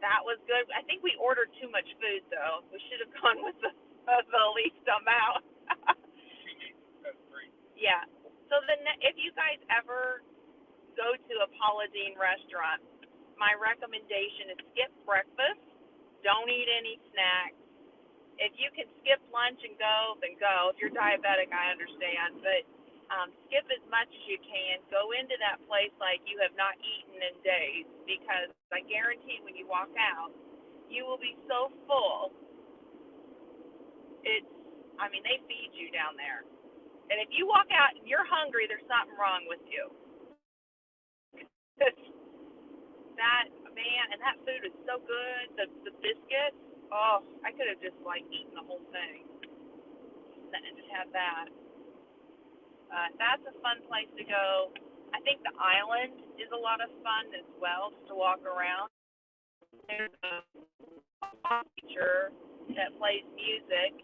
That was good. I think we ordered too much food, though. We should have gone with the least amount. Yeah. So if you guys ever go to a Paula Deen restaurant, my recommendation is skip breakfast. Don't eat any snacks. If you can skip lunch and go, then go. If you're diabetic, I understand. But skip as much as you can. Go into that place like you have not eaten in days, because I guarantee when you walk out, you will be so full. They feed you down there. And if you walk out and you're hungry, there's something wrong with you. That food is so good. The biscuits, I could have just eaten the whole thing. And just had that. That's a fun place to go. I think the island is a lot of fun as well, just to walk around. There's a teacher that plays music.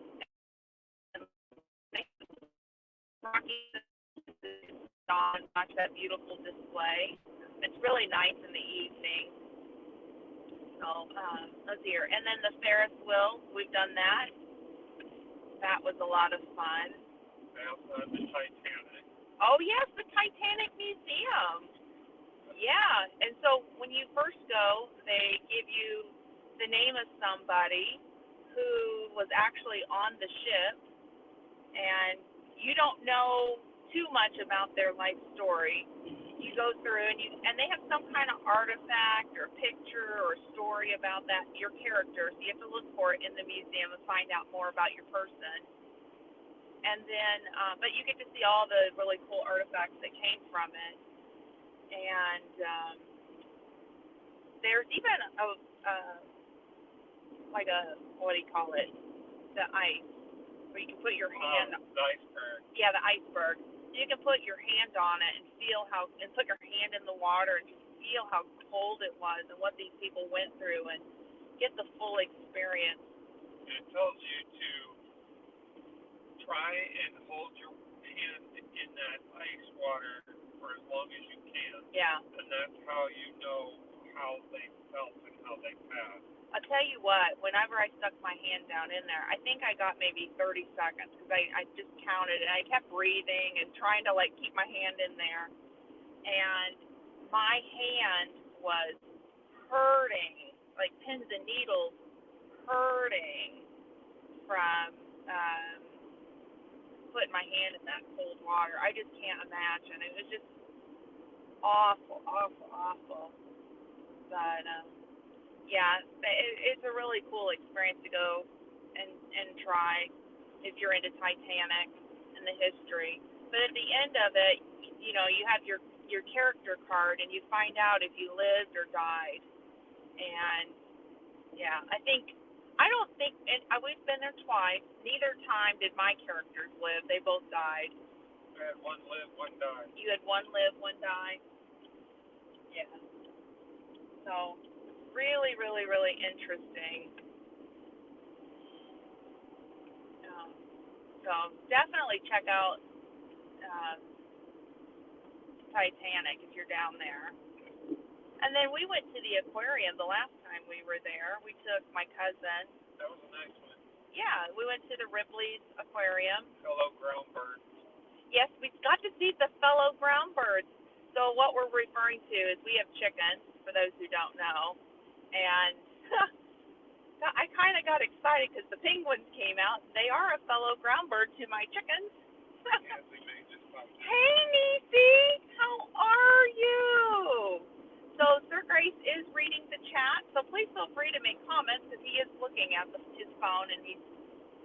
Rocky on watch that beautiful display. It's really nice in the evening. So let's see here. And then the Ferris wheel, we've done that. That was a lot of fun. They also have the Titanic. Oh yes, the Titanic Museum. Yeah, and so when you first go, they give you the name of somebody who was actually on the ship, and you don't know too much about their life story. You go through and they have some kind of artifact or picture or story about that, your character. So you have to look for it in the museum and find out more about your person. And then, but you get to see all the really cool artifacts that came from it. And there's even what do you call it? The ice, where you can put your hand. The iceberg. Yeah, the iceberg. You can put your hand on it and put your hand in the water and just feel how cold it was and what these people went through and get the full experience. It tells you to try and hold your hand in that ice water for as long as you can. Yeah. And that's how you know how they felt and how they passed. I'll tell you what, whenever I stuck my hand down in there, I think I got maybe 30 seconds because I just counted and I kept breathing and trying to keep my hand in there. And my hand was hurting, like pins and needles hurting from putting my hand in that cold water. I just can't imagine. It was just awful, awful, awful. But yeah, it's a really cool experience to go and try if you're into Titanic and the history. But at the end of it, you know, you have your character card and you find out if you lived or died. And yeah, I don't think and we've been there twice. Neither time did my characters live. They both died. I had one live, one die. You had one live, one die. Yeah. So really, really, really interesting. Um, so definitely check out uh, Titanic if you're down there. And then we went to the aquarium the last time we were there. We took my cousin. That was a nice one. Yeah, we went to the Ripley's Aquarium. Hello, ground bird. Yes, we got to see the fellow ground birds. So what we're referring to is we have chickens, for those who don't know. And I kind of got excited because the penguins came out. They are a fellow ground bird to my chickens. Yes, they may just pop in. Hey, Niecy, how are you? So Sir Grace is reading the chat, so please feel free to make comments because he is looking at his phone and he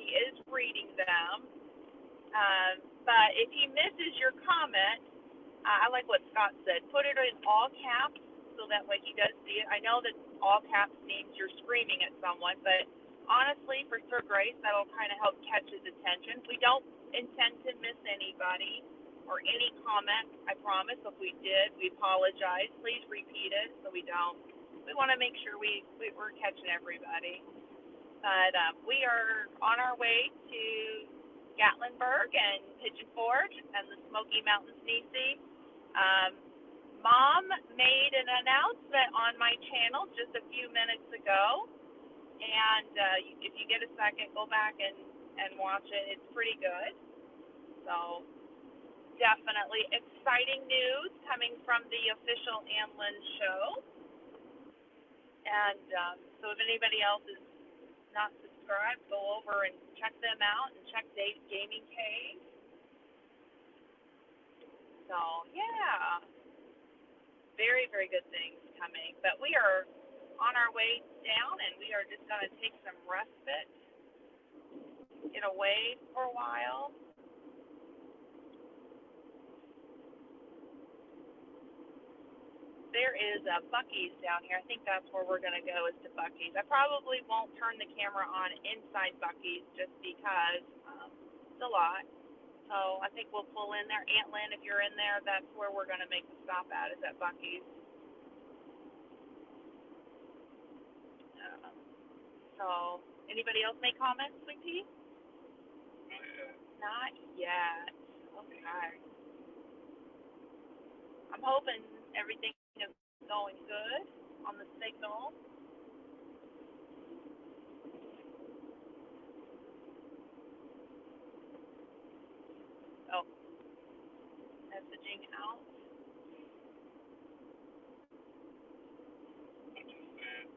is reading them. But if he misses your comment, I like what Scott said. Put it in all caps so that way he does see it. I know that all caps means you're screaming at someone, but honestly, for Sir Grace, that'll kind of help catch his attention. We don't intend to miss anybody or any comment, I promise. If we did, we apologize. Please repeat it so we don't. We want to make sure we're catching everybody. But we are on our way to Gatlinburg and Pigeon Forge and the Smoky Mountains, Niecy. Mom made an announcement on my channel just a few minutes ago, and if you get a second, go back and watch it. It's pretty good. So definitely exciting news coming from the official Anlin show. And so if anybody else is not subscribed, go over and check them out and check Dave's Gaming Cave. So yeah, very, very good things coming. But we are on our way down, and we are just going to take some respite, get away for a while. There is a Buc-ee's down here. I think that's where we're going to go, is to Buc-ee's. I probably won't turn the camera on inside Buc-ee's just because it's a lot. So I think we'll pull in there. Aunt Lynn, if you're in there, that's where we're going to make the stop at, is at Buc-ee's. So anybody else make comments, Sweet Pea? Not yet. Okay. I'm hoping everything is going good on the signal. Oh, messaging out.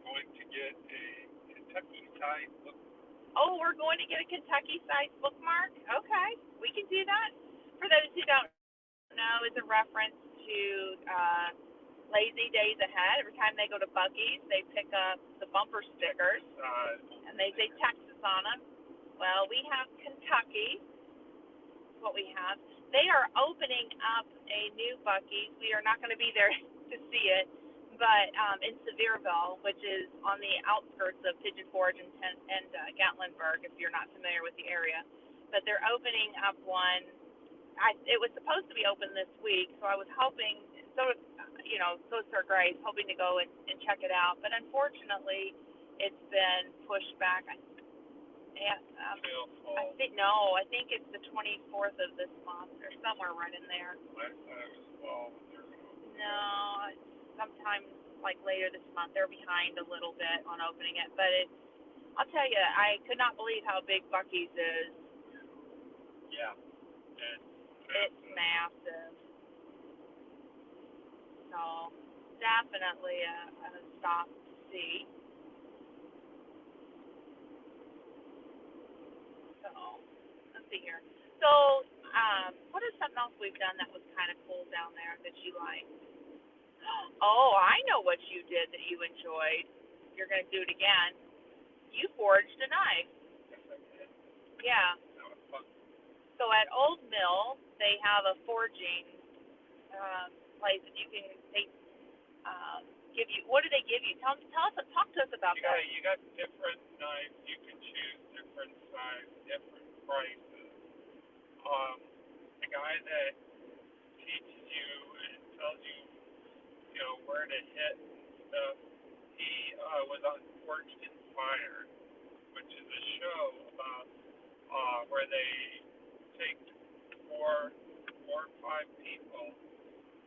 Going to get a Kentucky Tide book. Oh, we're going to get a Kentucky size bookmark? Okay, we can do that. For those who don't know, it's a reference to Lazy Days Ahead. Every time they go to Buc-ee's, they pick up the bumper stickers, and they say Texas on them. Well, we have Kentucky, what we have. They are opening up a new Buc-ee's. We are not going to be there to see it, but in Sevierville, which is on the outskirts of Pigeon Forge and Gatlinburg, if you're not familiar with the area. But they're opening up one. It was supposed to be open this week, so I was hoping, so Sir Grace, hoping to go and check it out. But unfortunately, it's been pushed back. I think it's the 24th of this month or somewhere right in there. I thought it was fall. No, sometime like later this month. They're behind a little bit on opening it, but I'll tell you, I could not believe how big Buc-ee's is. Yeah. It's massive. So definitely a stop to see. So let's see here. So what is something else we've done that was kind of cool down there that you liked? Oh, I know what you did that you enjoyed. you're going to do it again. You forged a knife. Yes, I did. Yeah. That was fun. So at Old Mill, they have a forging place that you can give you. What do they give you? Talk to us about that. You got different knives. You can choose different size, different prices. The guy that teaches you and tells you, where to hit and stuff, he was on Forged Inspired, which is a show about where they take four or five people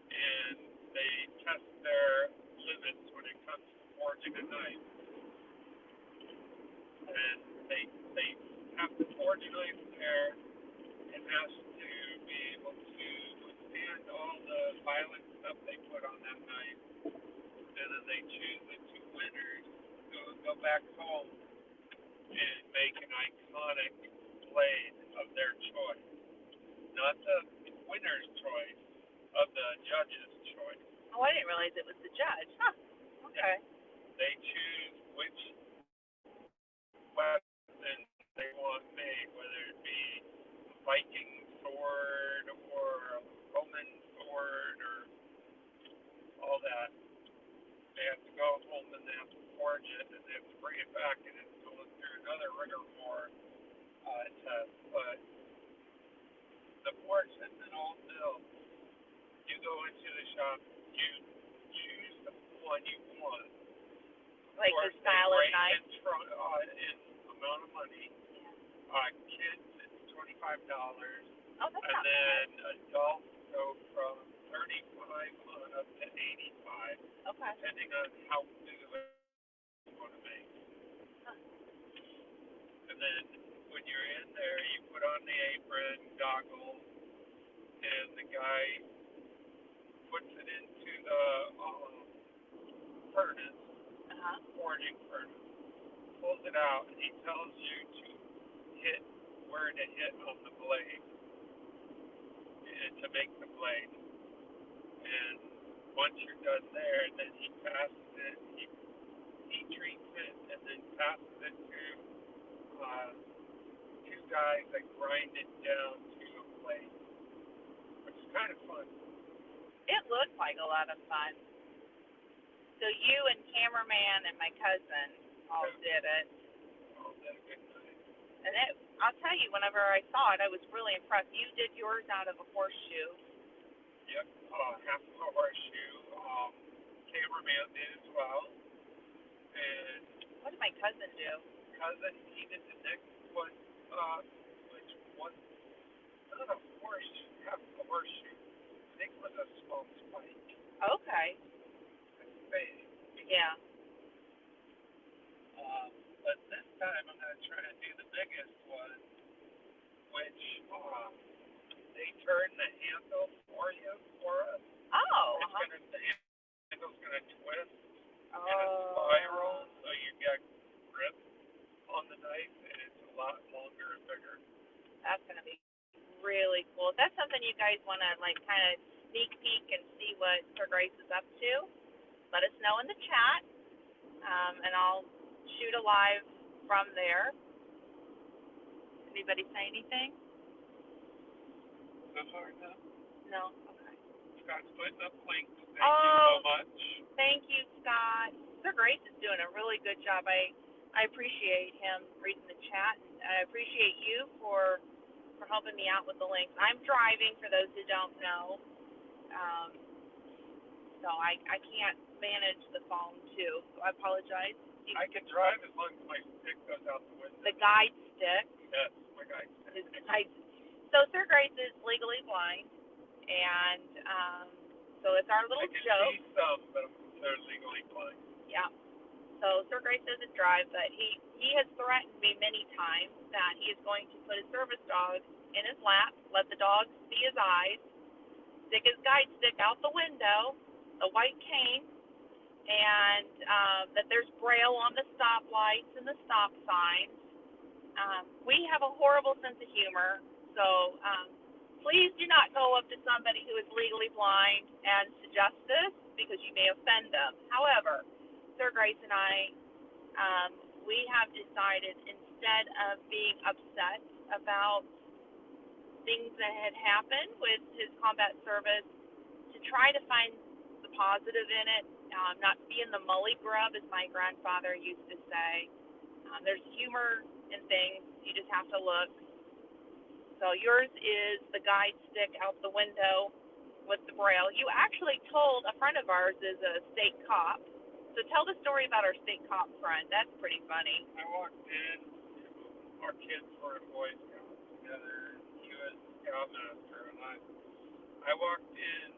and they test their limits when it comes to forging a knife. And they have to forge a knife there. It has to be able to withstand all the violent stuff they put on that knife. And then they choose the two winners who go back home and make an iconic blade of their choice. Not the winner's choice, of the judge's choice. Oh, I didn't realize it was the judge. Huh. Okay. They choose which weapon they want made, whether it be a Viking sword or a Roman sword or all that. They have to go home and they have to forge it and they have to bring it back and it's going through another rigmarole test. But the forge is an old mill. You go into the shop, you choose the one you want. Like the style of knife? In amount of money. Kids, it's $25. Oh, that's and not then adults go from 35 on up to 85, okay. depending on how big of a you want to make. Huh. And then when you're in there, you put on the apron, goggles, and the guy puts it into the furnace, forging furnace, pulls it out, and he tells you to hit where to hit on the blade and to make the blade. And once you're done there, then he passes it, he treats it, and then passes it to two guys that grind it down to a blade, which is kind of fun. It looked like a lot of fun. So you and cameraman and my cousin all did it. All did a good night. And I'll tell you, whenever I saw it, I was really impressed. You did yours out of a horseshoe. Yep, half of a horseshoe. Cameraman did as well. And What did my cousin do? he did the next one, which was not a horseshoe, half of a horseshoe. I think it was a small spike. Okay. It's big. Yeah. But this time I'm going to try to do the biggest one, which they turn the handle for us. Oh. The handle's going to twist in a spiral, so you get grip on the knife, and it's a lot longer and bigger. That's going to be really cool. If that's something you guys want to kind of sneak peek and see what Sir Grace is up to, let us know in the chat, and I'll shoot a live from there. Anybody say anything? So far, no. No? Okay. Scott's putting up links. Thank you so much. Thank you, Scott. Sir Grace is doing a really good job. I appreciate him reading the chat. I appreciate you for helping me out with the links. I'm driving, for those who don't know. So I can't manage the phone, too. So I apologize. I can drive as long as my stick goes out the window. The guide stick. Yes, my guide stick. So Sir Grace is legally blind, and so it's our little joke. I can see some, but they're legally blind. Yeah. So Sir Grace doesn't drive, but he has threatened me many times that he is going to put his service dog in his lap, let the dog see his eyes, stick his guide stick out the window, the white cane, and that there's Braille on the stoplights and the stop signs. We have a horrible sense of humor, so please do not go up to somebody who is legally blind and suggest this, because you may offend them. However, Sir Grace and I we have decided instead of being upset about things that had happened with his combat service, to try to find the positive in it, not be in the mully grub, as my grandfather used to say. There's humor in things, you just have to look. So yours is the guide stick out the window with the braille. You actually told a friend of ours is a state cop. So tell the story about our state cop friend. That's pretty funny. I walked in, our kids were in Boy Scouts together, and he was scoutmaster, and I walked in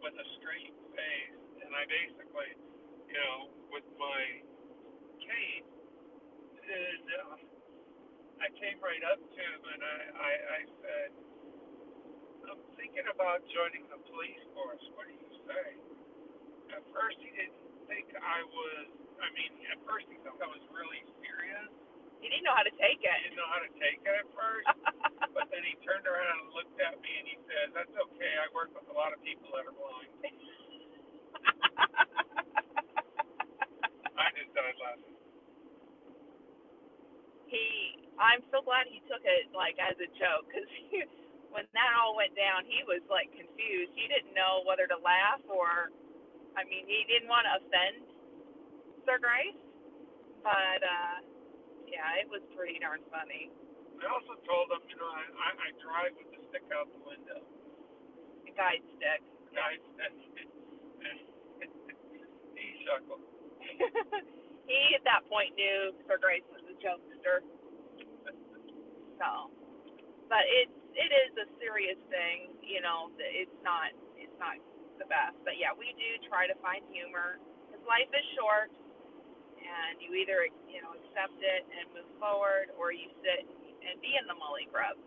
with a straight face, and I basically, with my cane, and I came right up to him, and I said, I'm thinking about joining the police force. What do you say? At first, he didn't think at first he thought I was really serious. He didn't know how to take He it. didn't know how to take it at first, but then he turned around and looked at me and he said, that's okay, I work with a lot of people that are blind. I just died laughing. I'm so glad he took it like as a joke, because when that all went down, he was like confused. He didn't know whether to laugh or, he didn't want to offend Sir Grace, but yeah, it was pretty darn funny. I also told him, I drive with the stick out the window. The guide stick. Guys, he chuckled. He at that point knew Sir Grace was a jokester. So, but it is a serious thing, it's not the best. But yeah, we do try to find humor, because life is short, and you either accept it and move forward, or you sit and be in the mully grub,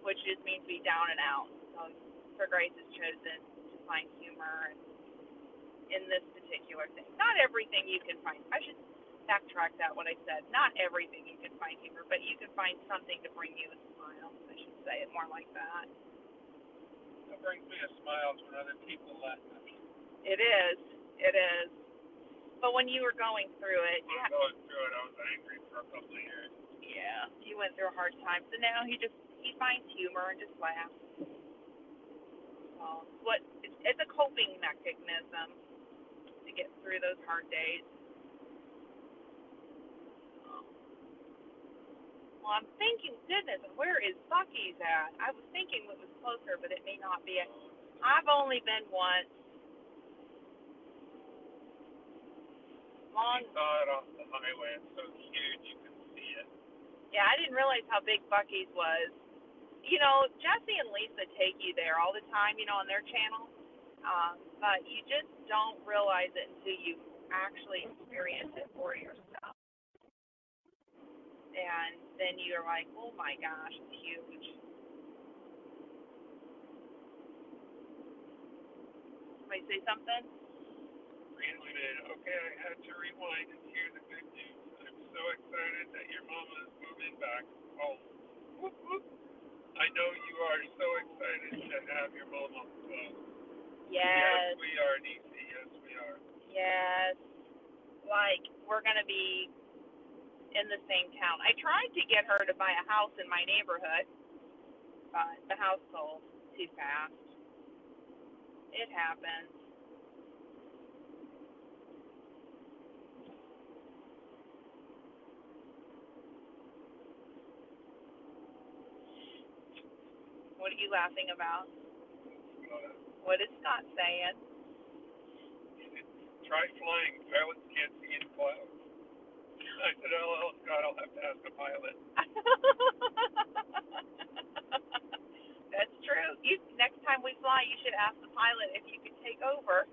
which just means be down and out. So Sir Grace has chosen to find humor in this particular thing. Not everything you can find. I should backtrack that what I said. Not everything you can find humor, but you can find something to bring you a smile. I should say it more like that. It brings me a smile when other people laugh at me. It is. It is. But when you were going through it, I was angry for a couple of years. Yeah, you went through a hard time. So now he finds humor and just laughs. So it's a coping mechanism to get through those hard days. Well, I'm thinking, goodness, where is Buc-ee's at? I was thinking it was closer, but it may not be. I've only been once. You saw it off the highway. It's so huge, you can see it. Yeah, I didn't realize how big Buc-ee's was. Jesse and Lisa take you there all the time, on their channel. But you just don't realize it until you actually experience it for yourself. And then you're like, oh my gosh, it's huge. Somebody say something? Okay, I had to rewind and hear the good news. I'm so excited that your mama is moving back home. Whoop, whoop. I know you are so excited to have your mama home. Yes. Yes, we are, Niecy. Yes, we are. Yes. Like, we're going to be in the same town. I tried to get her to buy a house in my neighborhood, but the house sold too fast. It happens. What are you laughing about? What is Scott saying? Try flying. Pilots can't see in clouds. I said, oh, Scott, I'll have to ask a pilot. That's true. Next time we fly, you should ask the pilot if you could take over.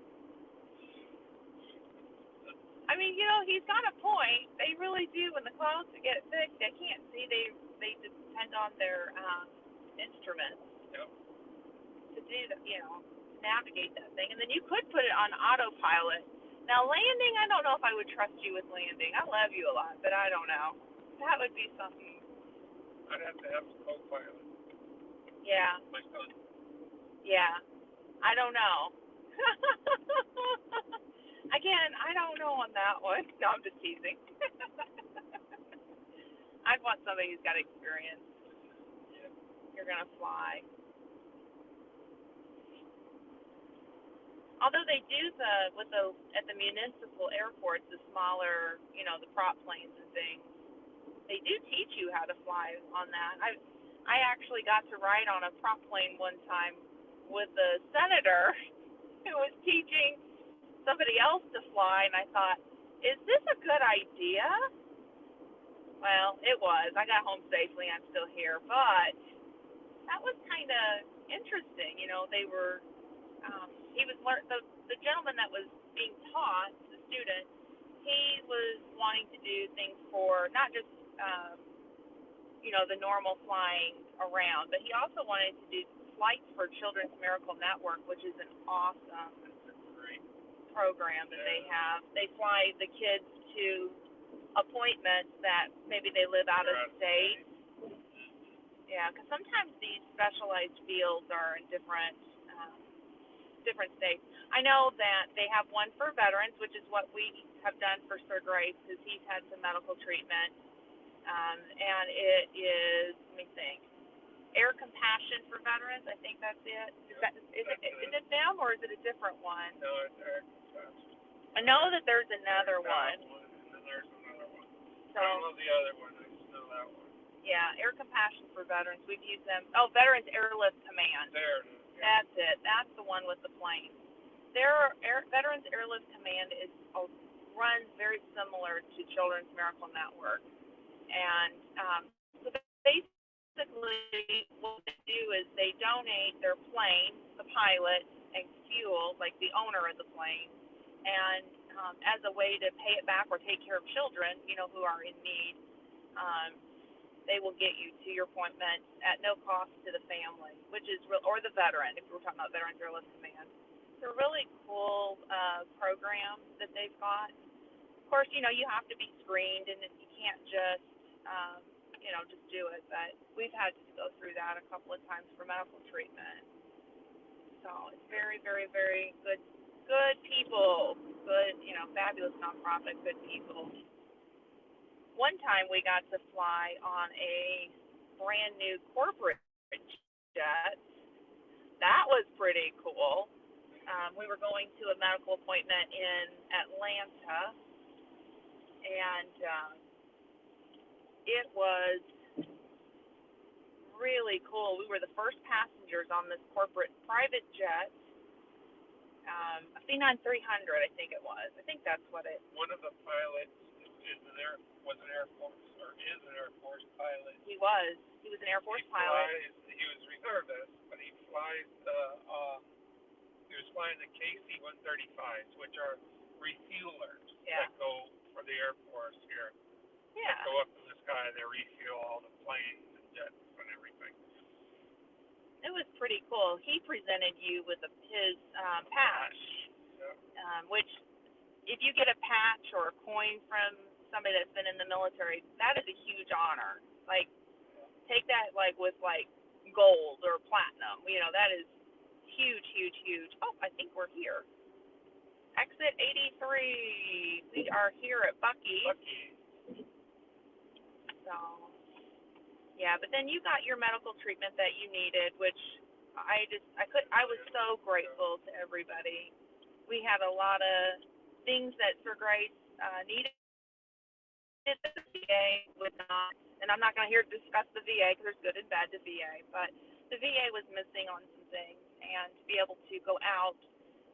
He's got a point. They really do. When the clouds get thick, they can't see. They depend on their instruments. Yep. To do that, navigate that thing. And then you could put it on autopilot. Now, landing, I don't know if I would trust you with landing. I love you a lot, but I don't know. That would be something. I'd have to have a co-pilot. Yeah. My son. Yeah. I don't know. Again, I don't know on that one. No, I'm just teasing. I'd want somebody who's got experience. You're gonna fly. Although they do at the municipal airports, the smaller, the prop planes and things, they do teach you how to fly on that. I actually got to ride on a prop plane one time with a senator who was teaching somebody else to fly, and I thought, is this a good idea? Well, it was. I got home safely. I'm still here, but that was kind of interesting. They were. He was the gentleman that was being taught, the student. He was wanting to do things for not just the normal flying around, but he also wanted to do flights for Children's Miracle Network, which is an awesome program that they have. They fly the kids to appointments that maybe they live out of state. Yeah, because sometimes these specialized fields are in different states. I know that they have one for veterans, which is what we have done for Sir Grace, because he's had some medical treatment, and it is, let me think, Air Compassion for Veterans. I think that's it. Is it them, or is it a different one? No, it's Air Compassion. I know that there's another one. And then there's another one. So, I don't know the other one. I just know that one. Yeah, Air Compassion for Veterans. We've used them. Oh, Veterans Airlift Command. There it is. Yeah. That's it. That's the one with the plane. Veterans Airlift Command runs very similar to Children's Miracle Network, and so basically what they do is they donate their plane, the pilot, and fuel, like the owner of the plane, and as a way to pay it back or take care of children, who are in need. They will get you to your appointment at no cost to the family, which is or the veteran, if we're talking about Veterans Airlift Command. It's a really cool program that they've got. Of course, you have to be screened, and you can't just, just do it. But we've had to go through that a couple of times for medical treatment. So it's very, very, very good people, good, fabulous nonprofit, good people. One time we got to fly on a brand new corporate jet. That was pretty cool. We were going to a medical appointment in Atlanta, and it was really cool. We were the first passengers on this corporate private jet, a Phenom 300, I think it was. I think that's what it. One of the pilots was an Air Force, or is an Air Force pilot. He was an Air Force pilot. He was reservist, but he flies he was flying the KC-135s, which are refuelers that go for the Air Force here. Yeah. That go up in the sky, they refuel all the planes and jets and everything. It was pretty cool. He presented you with his patch, which, if you get a patch or a coin from somebody that's been in the military, that is a huge honor. Like, take that with gold or platinum. That is huge, huge, huge. Oh, I think we're here. Exit 83. We are here at Buc-ee's. So, yeah, but then you got your medical treatment that you needed, which I was so grateful to everybody. We had a lot of things that Sir Grace needed. The VA would not, and I'm not going to here discuss the VA because there's good and bad to VA, but the VA was missing on some things, and to be able to go out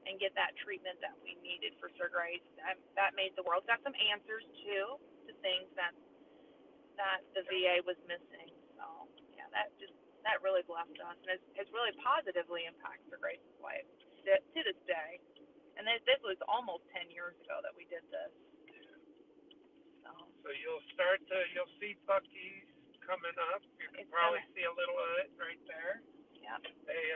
and get that treatment that we needed for Sir Grace, that made the world. Got some answers too to things that the VA was missing. So yeah, that really blessed us, and has really positively impacted Sir Grace's life to this day. And this was almost 10 years ago that we did this. So you'll see Buc-ee's coming up. You can probably see a little of it right there. Yep. They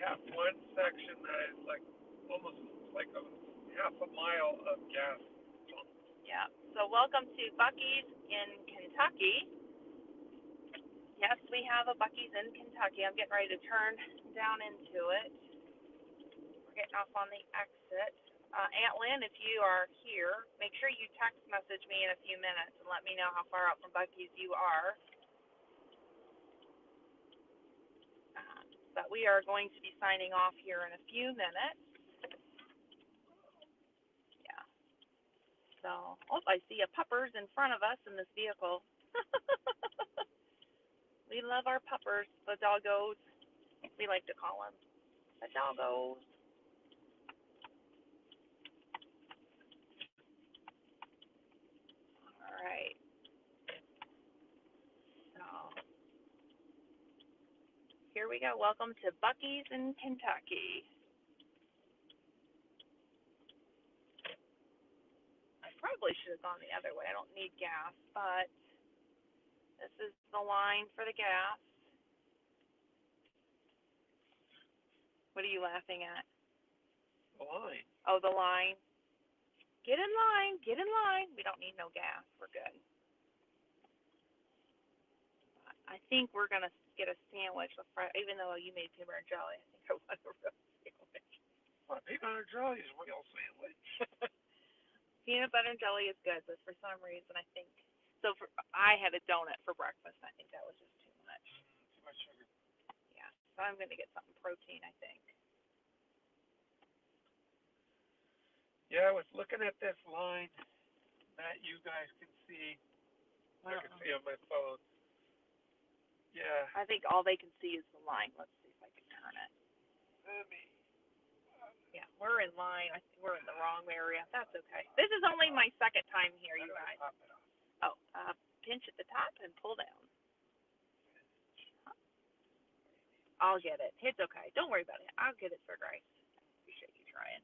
have one section that is almost like a half a mile of gas pumps. Yeah. So welcome to Buc-ee's in Kentucky. Yes, we have a Buc-ee's in Kentucky. I'm getting ready to turn down into it. We're getting off on the exit. Aunt Lynn, if you are here, make sure you text message me in a few minutes and let me know how far out from Buc-ee's you are. But we are going to be signing off here in a few minutes. Yeah. So, I see a puppers in front of us in this vehicle. We love our puppers, the doggos, we like to call them. The doggos. All right. So, here we go. Welcome to Buc-ee's in Kentucky. I probably should have gone the other way. I don't need gas, but this is the line for the gas. What are you laughing at? The line. Oh, the line. Get in line. Get in line. We don't need no gas. We're good. I think we're going to get a sandwich, even though you made peanut butter and jelly. I think I want a real sandwich. Well, peanut butter and jelly is a real sandwich. Peanut butter and jelly is good, but for some reason I think I had a donut for breakfast. I think that was just too much. Too much sugar. Yeah, so I'm going to get something protein, I think. Yeah, I was looking at this line that you guys can see. I can see on my phone. Yeah. I think all they can see is the line. Let's see if I can turn it. Yeah, we're in line. I think we're in the wrong area. That's okay. This is only my second time here, you guys. Oh, pinch at the top and pull down. I'll get it. It's okay. Don't worry about it. I'll get it for Grace. Appreciate you trying.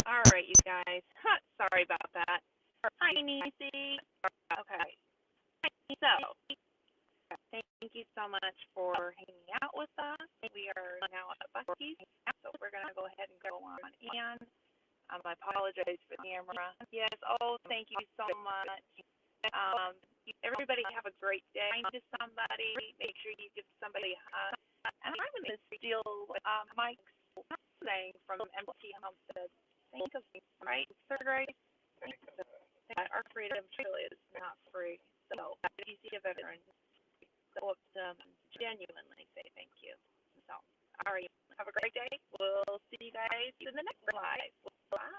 All right, you guys. Sorry about that. Hi, Niecy. Okay. So, thank you so much for hanging out with us. We are now at Buc-ee's, so we're going to go ahead and go on in. I apologize for the camera. Yes, thank you so much. Everybody have a great day. To somebody, make sure you give somebody a hug. And I'm going to steal Mike's saying from MT Homestead. Think of me, right? Sir Grace? Our freedom truly is not free. So if you see a veteran, go up to them and genuinely say thank you. So, all right. Have a great day. We'll see you guys in the next live. Bye.